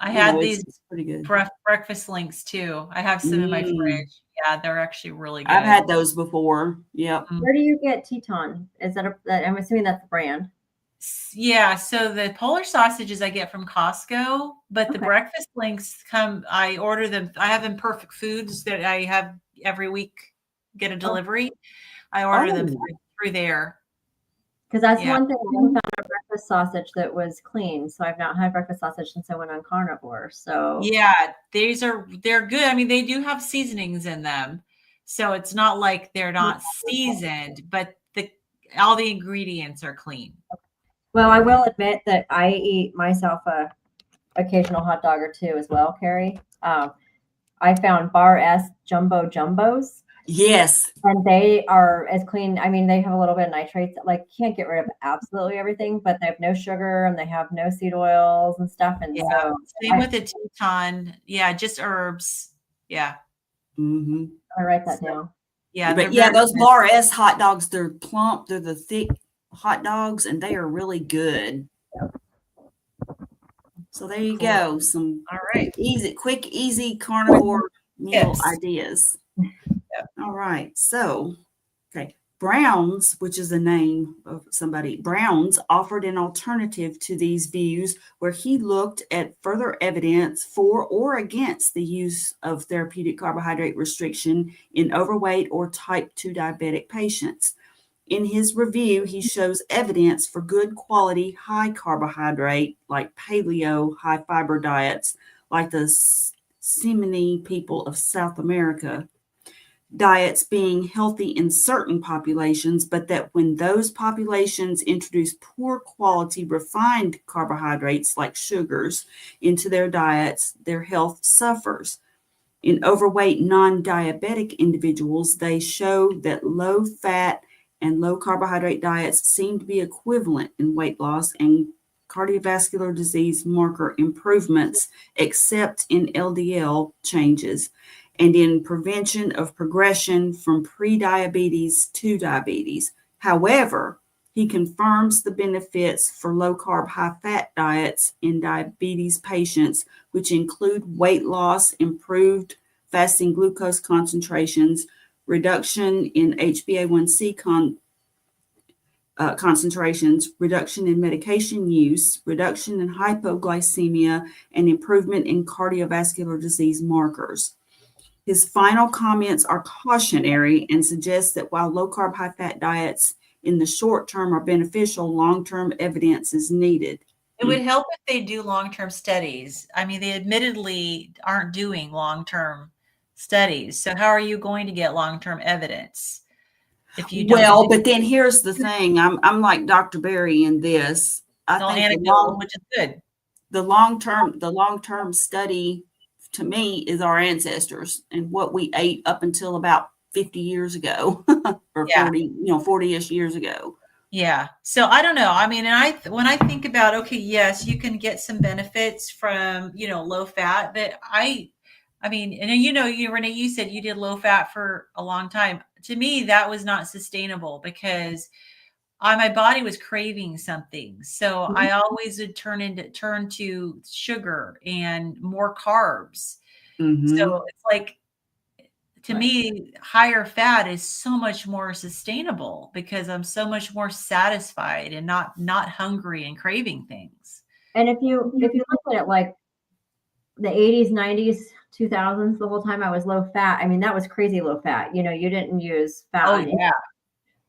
I had these pretty good breakfast links too. I have some in my fridge. Yeah, they're actually really good. I've had those before. Yeah. Where do you get Teton? Is that I'm assuming that's the brand. Yeah, so the Polish sausages I get from Costco, but the Okay. breakfast links I order them. I have Imperfect Foods that I have every week get a delivery. I order them through there. Because that's Yeah. one thing. I haven't found a breakfast sausage that was clean. So I've not had breakfast sausage since I went on carnivore. So Yeah, they're good. I mean, they do have seasonings in them. So it's not like they're not seasoned, but all the ingredients are clean. well, I will admit that I eat myself a occasional hot dog or two as well, Carrie. I found Bar S Jumbo Jumbos. Yes. And they are as clean. I mean, they have a little bit of nitrates. Like, can't get rid of absolutely everything, but they have no sugar and they have no seed oils and stuff. And Yeah. so, Same with the Teton. Yeah, just herbs. Yeah. Mm-hmm. I write that down. Yeah, but yeah, those Bar S hot dogs, they're plump. They're the thick hot dogs, and they are really good. So there you go. Some all right, quick, easy carnivore meal Yes. ideas. All right. So, okay. Brown's, which is the name of somebody, Brown's offered an alternative to these views where he looked at further evidence for or against the use of therapeutic carbohydrate restriction in overweight or type 2 diabetic patients. In his review, he shows evidence for good quality high carbohydrate, like paleo, high fiber diets, like the Semini people of South America. Diets being healthy in certain populations, but that when those populations introduce poor quality refined carbohydrates like sugars into their diets, their health suffers. In overweight non-diabetic individuals, they show that low fat and low carbohydrate diets seem to be equivalent in weight loss and cardiovascular disease marker improvements, except in LDL changes and in prevention of progression from prediabetes to diabetes. However, he confirms the benefits for low-carb, high-fat diets in diabetes patients, which include weight loss, improved fasting glucose concentrations, reduction in HbA1c concentrations, reduction in medication use, reduction in hypoglycemia, and improvement in cardiovascular disease markers. His final comments are cautionary and suggest that while low-carb, high-fat diets in the short term are beneficial, long-term evidence is needed. It would help if they do long-term studies. I mean, they admittedly aren't doing long-term studies. So how are you going to get long-term evidence if you don't? But then here's the thing. I'm like Dr. Berry in this. I think anecdotal, which is good. The long-term study to me is our ancestors and what we ate up until about 50 years ago or 40-ish years ago. Yeah. So I don't know. I mean, and when I think about, okay, yes, you can get some benefits from, low fat, but I mean, and Renee, you said you did low fat for a long time. To me, that was not sustainable because my body was craving something. So I always would turn to sugar and more carbs. Mm-hmm. So it's like, to me, higher fat is so much more sustainable because I'm so much more satisfied and not hungry and craving things. And if you look at it like the 80s, 90s, 2000s, the whole time I was low fat. I mean, that was crazy low fat. You didn't use fat. Oh, yeah.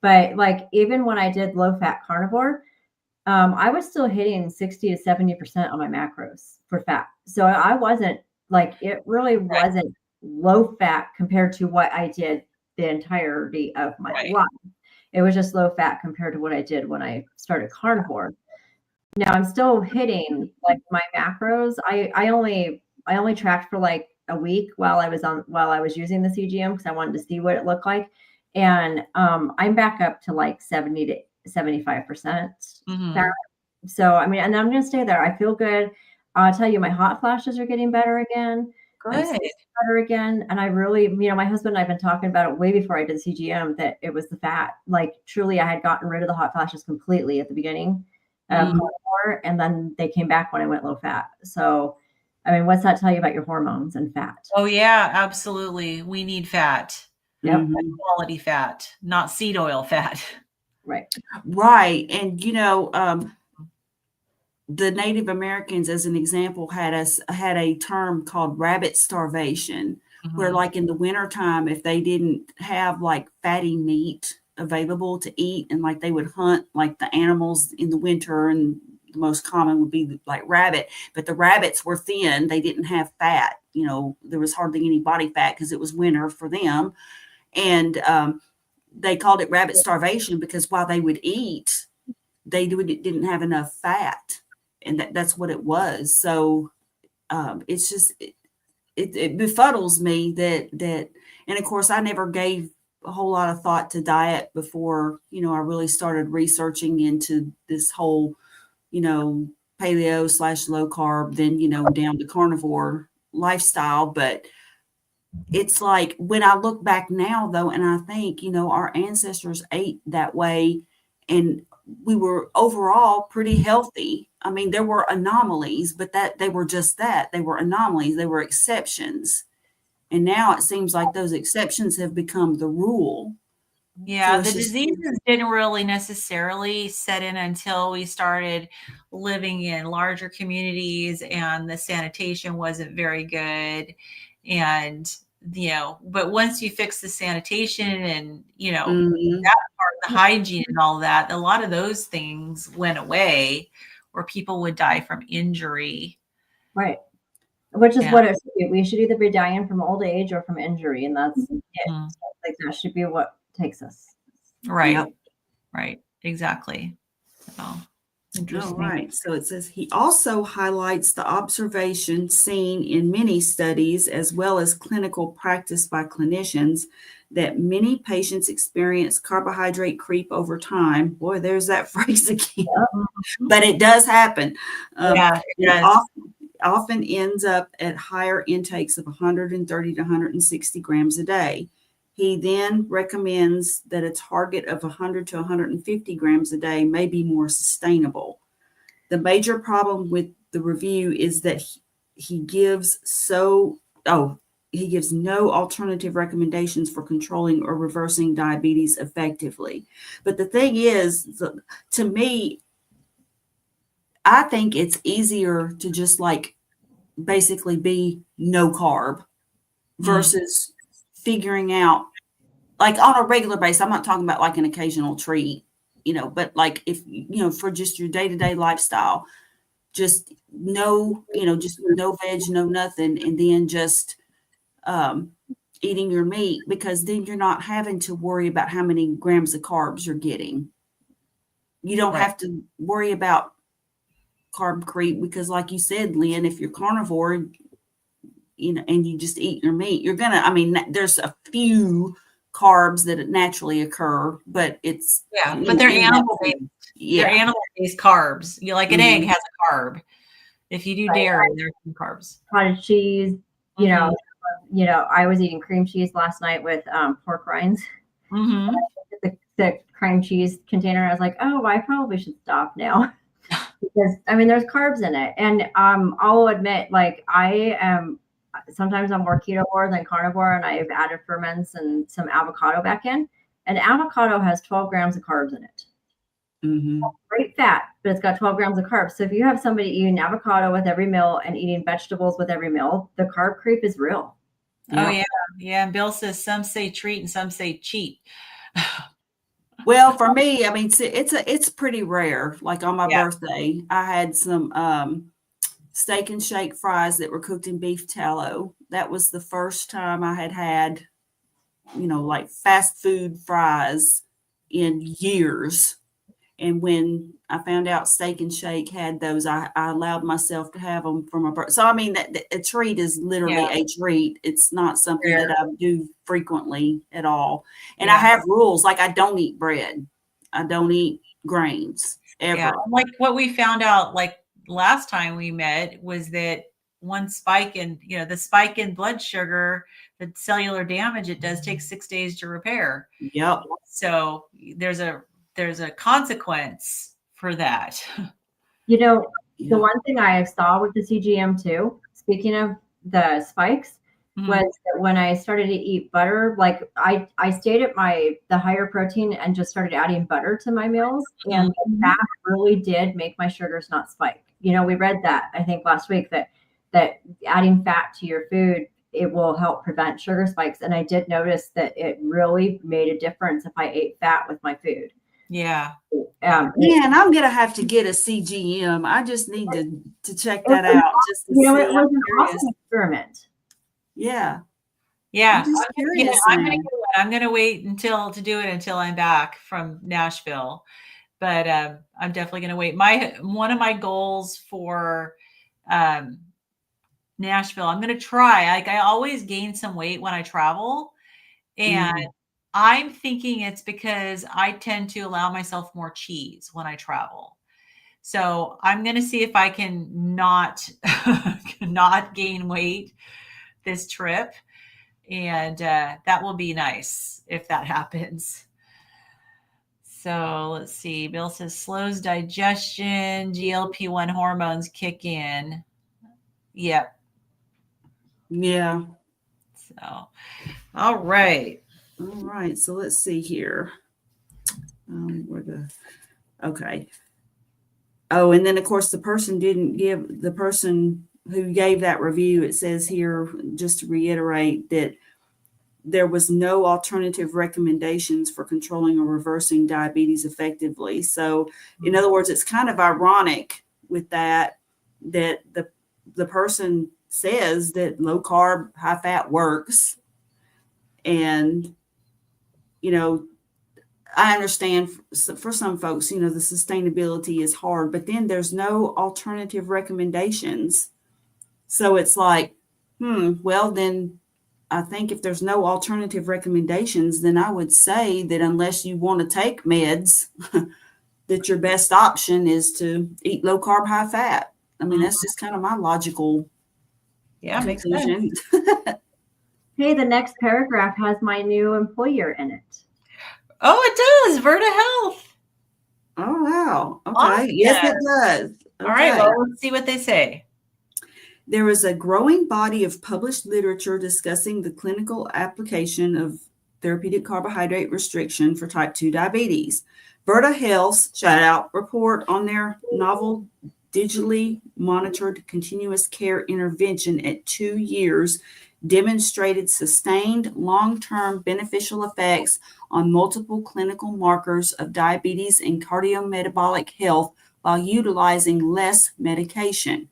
But like, even when I did low fat carnivore, I was still hitting 60 to 70% on my macros for fat. So I wasn't like, it really wasn't low fat compared to what I did the entirety of my life. It was just low fat compared to what I did when I started carnivore. Now I'm still hitting like my macros. I only tracked for like a week while I was using the CGM because I wanted to see what it looked like. And I'm back up to like 70 to 75% fat. So I mean, and I'm gonna stay there. I feel good. I'll tell you, my hot flashes are getting better again. Good. Better again. And I really, my husband and I have been talking about it way before I did the CGM that it was the fat. Like truly, I had gotten rid of the hot flashes completely at the beginning of carnivore, and then they came back when I went low fat. So, I mean, what's that tell you about your hormones and fat? Oh yeah, absolutely. We need fat. Yep. Quality fat, not seed oil fat. Right. Right. And, the Native Americans, as an example, had a term called rabbit starvation, where like in the wintertime, if they didn't have like fatty meat available to eat, and like they would hunt like the animals in the winter, and the most common would be like rabbit, but the rabbits were thin. They didn't have fat. There was hardly any body fat because it was winter for them. And they called it rabbit starvation because while they would eat, they didn't have enough fat. And that's what it was. So it's just, it befuddles me that, and of course I never gave a whole lot of thought to diet before, I really started researching into this whole, paleo/low carb, then, down to carnivore lifestyle. But it's like when I look back now though, and I think, our ancestors ate that way and we were overall pretty healthy. I mean, there were anomalies, but they were just that. They were anomalies. They were exceptions. And now it seems like those exceptions have become the rule. Yeah, the diseases didn't really necessarily set in until we started living in larger communities and the sanitation wasn't very good. And, but once you fix the sanitation and, that part, the hygiene and all that, a lot of those things went away where people would die from injury. Right. Which is what it should be. We should either be dying from old age or from injury. And that's it. Like that should be what takes us. Right. Yep. Right. Exactly. So interesting. All right. So it says he also highlights the observation seen in many studies as well as clinical practice by clinicians that many patients experience carbohydrate creep over time. Boy, there's that phrase again. Yep. But it does happen. It often ends up at higher intakes of 130 to 160 grams a day. He then recommends that a target of 100 to 150 grams a day may be more sustainable. The major problem with the review is that he gives no alternative recommendations for controlling or reversing diabetes effectively. But the thing is, to me, I think it's easier to just like basically be no carb versus figuring out like on a regular basis. I'm not talking about like an occasional treat, but like if, for just your day-to-day lifestyle, just no veg, no nothing. And then just eating your meat, because then you're not having to worry about how many grams of carbs you're getting. You don't have to worry about carb creep because like you said, Lynn, if you're carnivore, and you just eat your meat, you're there's a few carbs that naturally occur, but it's but they're animal-based. They're animal-based carbs. Like an egg has a carb. If you do dairy, there's some carbs. Cottage cheese, I was eating cream cheese last night with pork rinds. The cream cheese container. I was like, oh, I probably should stop now. Because there's carbs in it. And I'll admit, like sometimes I'm more ketovore than carnivore, and I've added ferments and some avocado back in. And avocado has 12 grams of carbs in it. Great fat, but it's got 12 grams of carbs. So if you have somebody eating avocado with every meal and eating vegetables with every meal, the carb creep is real. Oh yeah. And Bill says some say treat and some say cheat. Well, for me, it's pretty rare. Like on my birthday, I had some steak and shake fries that were cooked in beef tallow. That was the first time I had, like fast food fries in years. And when I found out Steak and Shake had those, I allowed myself to have them for my birthday. So, a treat is literally a treat. It's not something that I do frequently at all. And I have rules, like I don't eat bread. I don't eat grains ever. Yeah. Like what we found out like last time we met was that one spike in, the spike in blood sugar, the cellular damage it does take 6 days to repair. Yep. So there's a consequence for that. The one thing I saw with the CGM too, speaking of the spikes, was that when I started to eat butter, like I stayed at the higher protein and just started adding butter to my meals. And that really did make my sugars not spike. We read that, I think last week, that adding fat to your food, it will help prevent sugar spikes. And I did notice that it really made a difference if I ate fat with my food. Yeah. Man, I'm gonna have to get a CGM. I just need to check that out. Just to see. It was an awesome experiment. Yeah. Yeah. I'm gonna wait to do it until I'm back from Nashville. But I'm definitely gonna wait. One of my goals for Nashville, I'm gonna try. Like, I always gain some weight when I travel, and I'm thinking it's because I tend to allow myself more cheese when I travel. So I'm going to see if I can not gain weight this trip. And that will be nice if that happens. So let's see. Bill says slows digestion, GLP-1 hormones kick in. Yep. Yeah. So, all right. All right. So let's see here. Okay. Oh, and then of course the person who gave that review, it says here, just to reiterate, that there was no alternative recommendations for controlling or reversing diabetes effectively. So in other words, it's kind of ironic with that the person says that low carb, high fat works. And, I understand for some folks, the sustainability is hard, but then there's no alternative recommendations. So it's like, well, then I think if there's no alternative recommendations, then I would say that unless you want to take meds, that your best option is to eat low carb, high fat. I mean, that's just kind of my logical conclusion. Makes sense. Hey, the next paragraph has my new employer in it. Oh, it does. Verta Health. Oh, wow. Okay. Awesome. Yes, it does. Okay. All right. Well, let's see what they say. There is a growing body of published literature discussing the clinical application of therapeutic carbohydrate restriction for type 2 diabetes. Verta Health's shout-out report on their novel digitally monitored continuous care intervention at 2 years demonstrated sustained long-term beneficial effects on multiple clinical markers of diabetes and cardiometabolic health while utilizing less medication.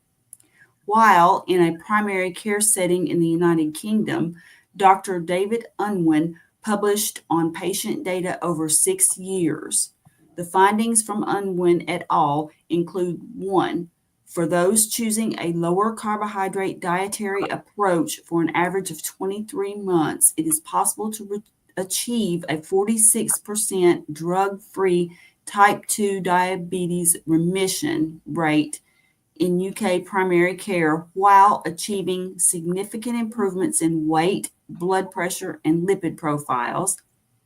While in a primary care setting in the United Kingdom, Dr. David Unwin published on patient data over 6 years. The findings from Unwin et al. Include 1, for those choosing a lower carbohydrate dietary approach for an average of 23 months, it is possible to achieve a 46% drug-free type 2 diabetes remission rate in UK primary care while achieving significant improvements in weight, blood pressure, and lipid profiles.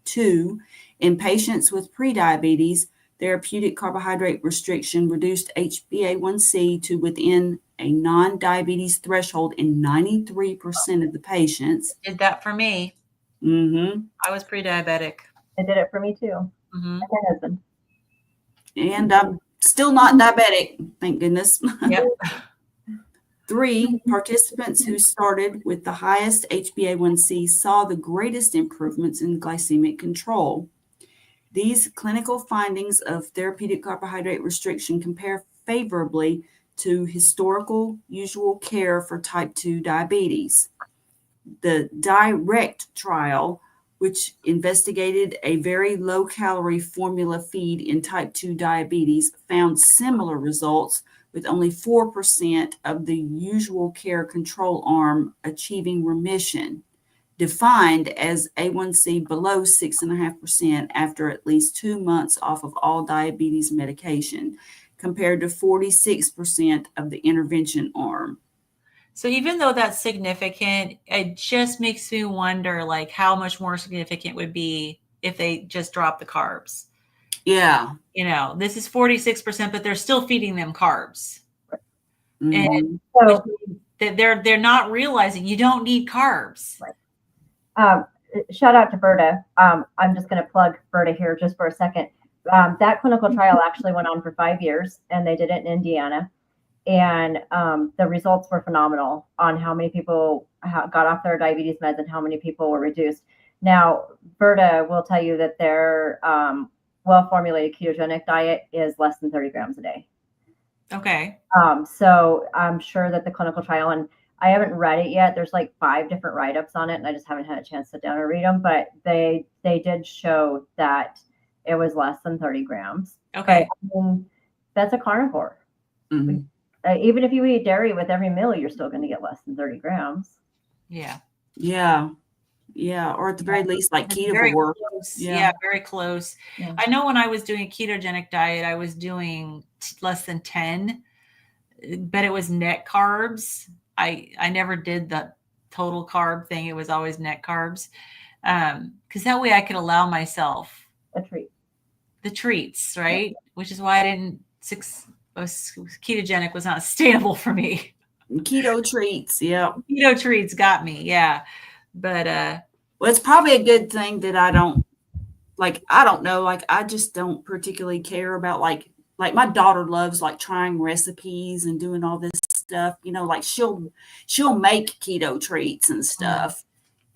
2, in patients with prediabetes, therapeutic carbohydrate restriction reduced HbA1c to within a non-diabetes threshold in 93% of the patients. Did that for me. I was pre-diabetic. It did it for me too. My husband. And I'm still not diabetic, thank goodness. Yep. 3, participants who started with the highest HbA1c saw the greatest improvements in glycemic control. These clinical findings of therapeutic carbohydrate restriction compare favorably to historical usual care for type 2 diabetes. The DIRECT trial, which investigated a very low-calorie formula feed in type 2 diabetes, found similar results with only 4% of the usual care control arm achieving remission, defined as A1C below 6.5% after at least 2 months off of all diabetes medication, compared to 46% of the intervention arm. So even though that's significant, it just makes me wonder, like, how much more significant would be if they just drop the carbs. Yeah. This is 46%, but they're still feeding them carbs. Mm-hmm. And that they're not realizing you don't need carbs. Right. Shout out to Berta. I'm just going to plug Berta here just for a second. That clinical trial actually went on for 5 years, and they did it in Indiana. And the results were phenomenal on how many people got off their diabetes meds and how many people were reduced. Now, Berta will tell you that their well-formulated ketogenic diet is less than 30 grams a day. Okay. So I'm sure that the clinical trial, and I haven't read it yet. There's like 5 different write-ups on it, and I just haven't had a chance to sit down and read them. But they did show that it was less than 30 grams. Okay. But, I mean, that's a carnivore. Mm-hmm. Even if you eat dairy with every meal, you're still going to get less than 30 grams. Yeah. Yeah. Yeah. Or at the very least, like keto Very work. close. Yeah, very close. Yeah. I know when I was doing a ketogenic diet, I was doing less than 10, but it was net carbs. I never did the total carb thing. It was always net carbs. Because that way I could allow myself the treats, right? Yeah. Which is why I didn't ketogenic was not sustainable for me. Keto treats, yeah. Keto treats got me, yeah. But well, it's probably a good thing that I don't know, like I just don't particularly care about like my daughter loves like trying recipes and doing all this stuff, you know, like she'll make keto treats and stuff.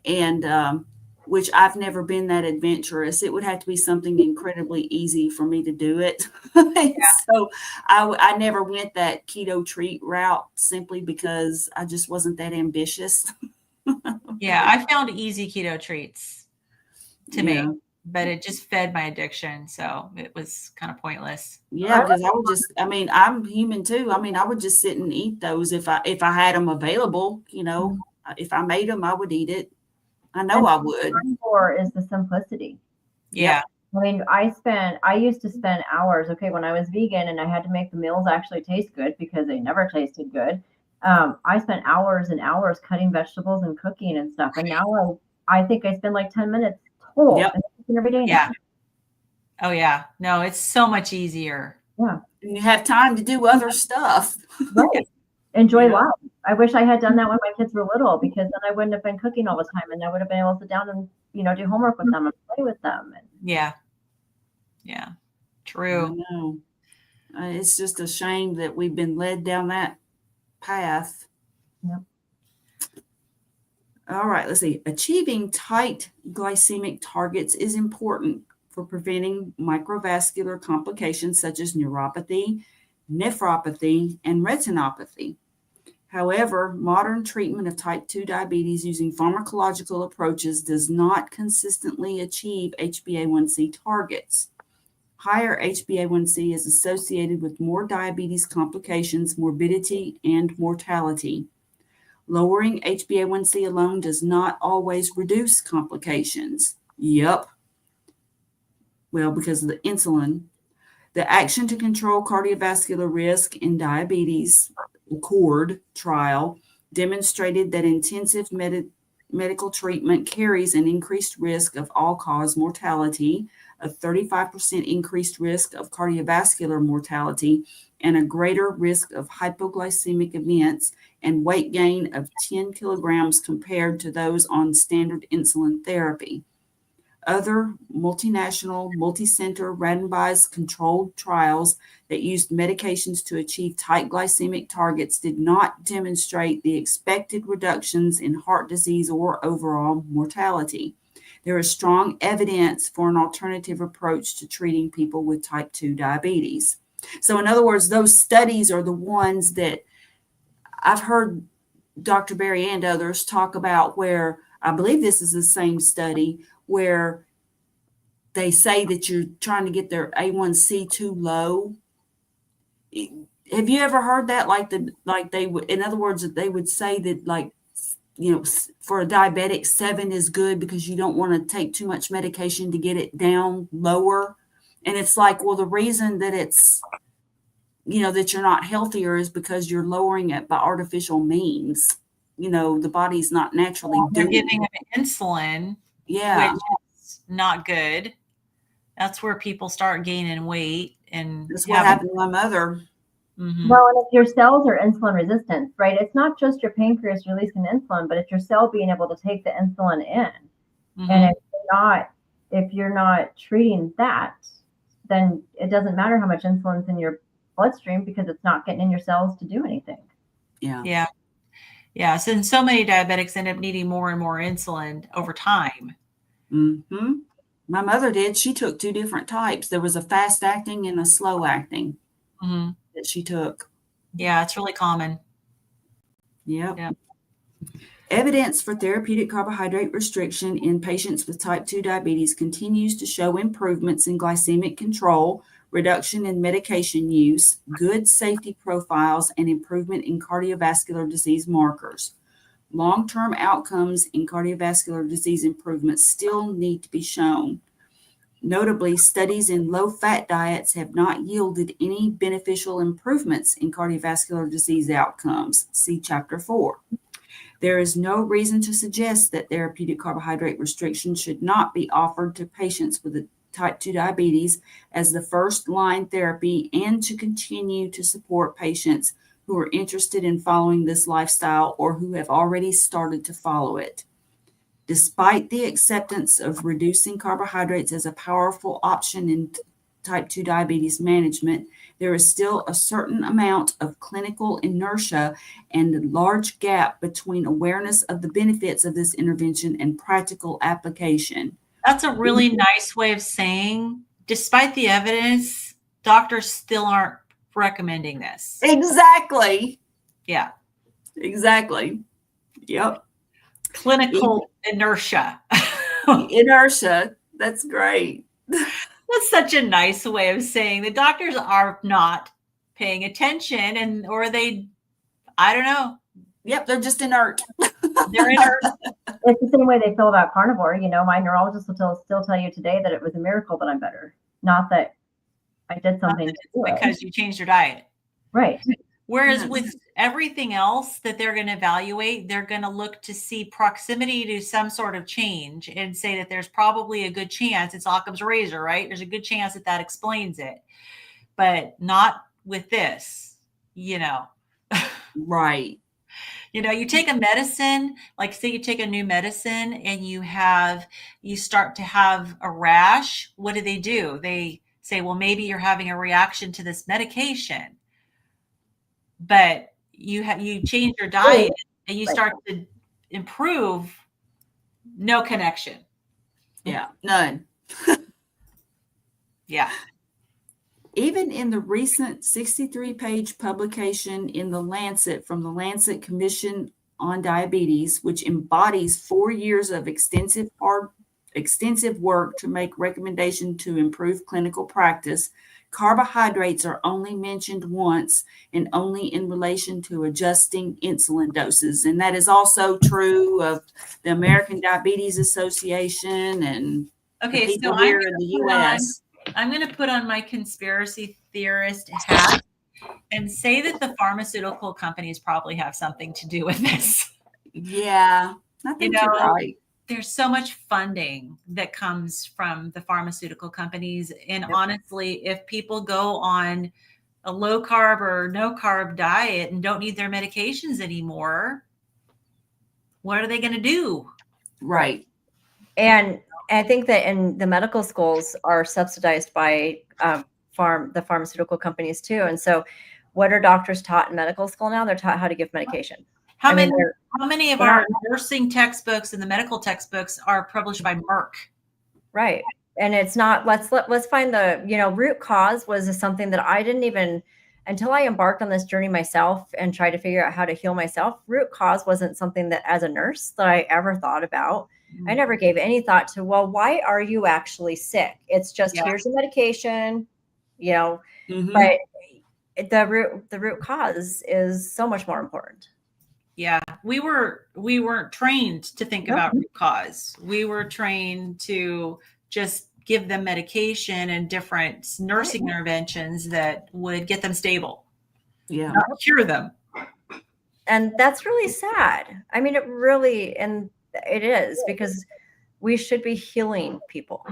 And which I've never been that adventurous. It would have to be something incredibly easy for me to do it. Yeah. So I never went that keto treat route simply because I just wasn't that ambitious. Yeah, I found easy keto treats to make, but it just fed my addiction. So it was kind of pointless. Yeah, because I'm human too. I mean, I would just sit and eat those if I had them available, you know. If I made them, I would eat it. I know I would. Carnivore is the simplicity. Yeah. I mean, I used to spend hours, when I was vegan and I had to make the meals actually taste good because they never tasted good. I spent hours and hours cutting vegetables and cooking and stuff. And now I think I spend like 10 minutes total every day. Yeah. Oh yeah. No, it's so much easier. Yeah. And you have time to do other stuff. Right. Enjoy life. I wish I had done that when my kids were little, because then I wouldn't have been cooking all the time and I would have been able to sit down and, do homework with them and play with them. Yeah. Yeah. True. I know. It's just a shame that we've been led down that path. Yep. All right, let's see. Achieving tight glycemic targets is important for preventing microvascular complications such as neuropathy, nephropathy, and retinopathy. However, modern treatment of type 2 diabetes using pharmacological approaches does not consistently achieve HbA1c targets. Higher HbA1c is associated with more diabetes complications, morbidity, and mortality. Lowering HbA1c alone does not always reduce complications. Yep. Well, because of the insulin. The Action to Control Cardiovascular Risk in Diabetes, CORD trial, demonstrated that intensive medical treatment carries an increased risk of all-cause mortality, a 35% increased risk of cardiovascular mortality, and a greater risk of hypoglycemic events and weight gain of 10 kilograms compared to those on standard insulin therapy. Other multinational, multi-center, randomized controlled trials that used medications to achieve tight glycemic targets did not demonstrate the expected reductions in heart disease or overall mortality. There is strong evidence for an alternative approach to treating people with type 2 diabetes. So in other words, those studies are the ones that I've heard Dr. Berry and others talk about, where I believe this is the same study where they say that you're trying to get their A1C too low. Have you ever heard that? In other words, they would say that, for a diabetic, 7 is good because you don't want to take too much medication to get it down lower. And it's like, well, the reason that it's, that you're not healthier is because you're lowering it by artificial means. The body's not naturally doing. They're giving them insulin, which is not good. That's where people start gaining weight, and that's what happened to my mother. Mm-hmm. Well, and if your cells are insulin resistant, right, it's not just your pancreas releasing insulin, but it's your cell being able to take the insulin in. Mm-hmm. And if you're not treating that, then it doesn't matter how much insulin's in your bloodstream because it's not getting in your cells to do anything. Yeah. Yeah. So many diabetics end up needing more and more insulin over time. Mm-hmm. My mother did. She took 2 different types. There was a fast acting and a slow acting that she took. Yeah, it's really common. Yep. Yeah. Evidence for therapeutic carbohydrate restriction in patients with type 2 diabetes continues to show improvements in glycemic control, reduction in medication use, good safety profiles, and improvement in cardiovascular disease markers. Long-term outcomes in cardiovascular disease improvements still need to be shown. Notably, studies in low-fat diets have not yielded any beneficial improvements in cardiovascular disease outcomes. See Chapter 4. There is no reason to suggest that therapeutic carbohydrate restriction should not be offered to patients with type 2 diabetes as the first-line therapy and to continue to support patients who are interested in following this lifestyle or who have already started to follow it. Despite the acceptance of reducing carbohydrates as a powerful option in type 2 diabetes management, there is still a certain amount of clinical inertia and a large gap between awareness of the benefits of this intervention and practical application. That's a really nice way of saying, despite the evidence, doctors still aren't recommending this. Exactly. Yeah. Exactly. Yep. Clinical inertia. Inertia. That's great. That's such a nice way of saying the doctors are not paying attention or they, I don't know. Yep, they're just inert. They're inert. It's the same way they feel about carnivore. My neurologist will still tell you today that it was a miracle that I'm better, not that I did something to do it. Because you changed your diet. Right. Whereas with everything else that they're going to evaluate, they're going to look to see proximity to some sort of change and say that there's probably a good chance. It's Occam's razor, right? There's a good chance that explains it, but not with this, Right. You take a medicine, like say you take a new medicine and you start to have a rash. What do? They say, well, maybe you're having a reaction to this medication. But you change your diet and you start to improve, no connection. Yeah, none. Yeah. Even in the recent 63-page publication in The Lancet from the Lancet Commission on Diabetes, which embodies 4 years of extensive work to make recommendation to improve clinical practice, carbohydrates are only mentioned once and only in relation to adjusting insulin doses. And that is also true of the American Diabetes Association and people here in the U.S. I'm going to put on my conspiracy theorist hat and say that the pharmaceutical companies probably have something to do with this. Yeah, I think you're right. There's so much funding that comes from the pharmaceutical companies. And honestly, if people go on a low carb or no carb diet and don't need their medications anymore, what are they going to do? Right. And I think that in the medical schools are subsidized by the pharmaceutical companies too. And so what are doctors taught in medical school now? They're taught how to give medication. How many of our nursing textbooks and the medical textbooks are published by Merck? Right. And it's not, let's find the, root cause was something that I didn't even, until I embarked on this journey myself and tried to figure out how to heal myself, root cause wasn't something that as a nurse that I ever thought about. I never gave any thought to, well, why are you actually sick? It's just, here's a medication, but the root cause is so much more important. Yeah, we weren't trained to think about root cause. We were trained to just give them medication and different nursing interventions that would get them stable. Yeah. Not cure them. And that's really sad. I mean, it is because we should be healing people.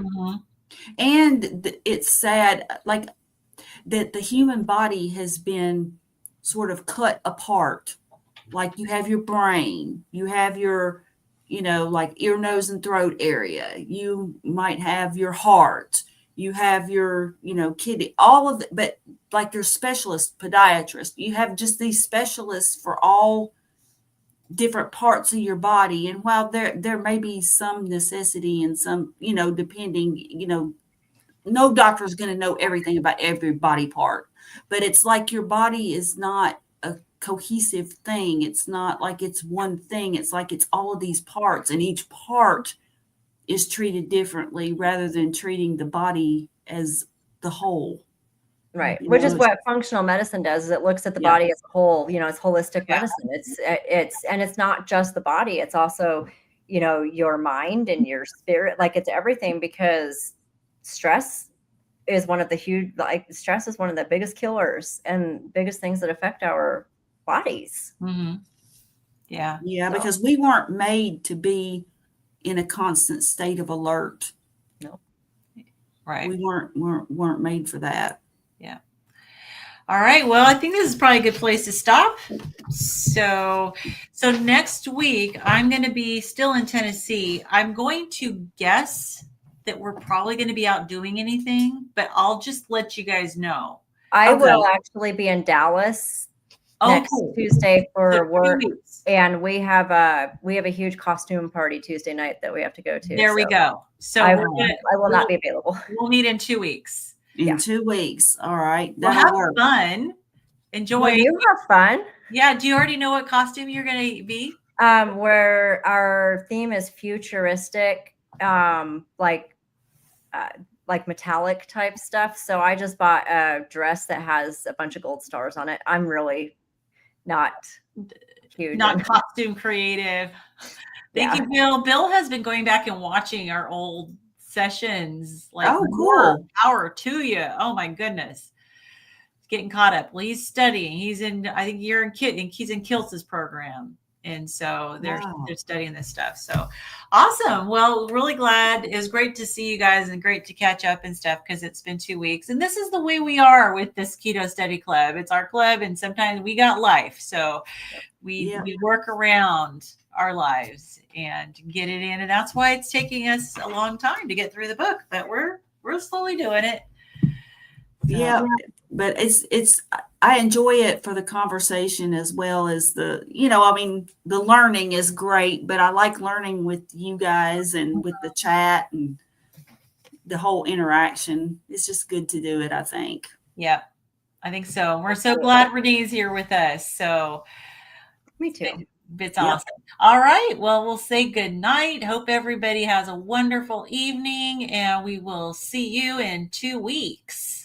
And it's sad. Like that the human body has been sort of cut apart. Like you have your brain, you have your, like ear, nose, and throat area. You might have your heart, you have your, kidney, all of it. But like your specialist, podiatrist, you have just these specialists for all different parts of your body. And while there may be some necessity and some, depending, no doctor is going to know everything about every body part, but it's like your body is not a cohesive thing. It's not like it's one thing. It's like it's all of these parts, and each part is treated differently rather than treating the body as the whole. Right. Which is what functional medicine does, is it looks at the body as a whole, it's holistic medicine. It's not just the body. It's also, your mind and your spirit, like it's everything, because stress is one of the biggest killers and biggest things that affect our bodies. Mm-hmm. Yeah. Yeah. So, because we weren't made to be in a constant state of alert. No. Right. We weren't made for that. Yeah. All right. Well, I think this is probably a good place to stop. So next week I'm going to be still in Tennessee. I'm going to guess that we're probably going to be out doing anything, but I'll just let you guys know. I will actually be in Dallas next Tuesday for work, and we have a huge costume party Tuesday night that we have to go to. There we go. So I will not be available. We'll meet in 2 weeks. In 2 weeks. All right. Well, have fun. Enjoy. Will you have fun? Yeah. Do you already know what costume you're going to be? Where our theme is futuristic, like metallic type stuff. So I just bought a dress that has a bunch of gold stars on it. I'm really not huge. Not costume creative. Thank you, Bill. Bill has been going back and watching our old sessions. Like, cool. Power to you. Oh my goodness. Getting caught up. Well, he's studying. He's in, I think he's in Kiltz's program. And so they're studying this stuff. So awesome. Well, really glad. It was great to see you guys and great to catch up and stuff, because it's been 2 weeks. And this is the way we are with this Keto Study Club. It's our club, and sometimes we got life. So we work around our lives and get it in. And that's why it's taking us a long time to get through the book, but we're slowly doing it. So. Yeah. But I enjoy it for the conversation as well as the learning is great, but I like learning with you guys and with the chat and the whole interaction. It's just good to do it, I think. Yeah, I think so. We're so glad Renee's here with us. So me too. It's awesome. All right. Well, we'll say good night. Hope everybody has a wonderful evening, and we will see you in 2 weeks.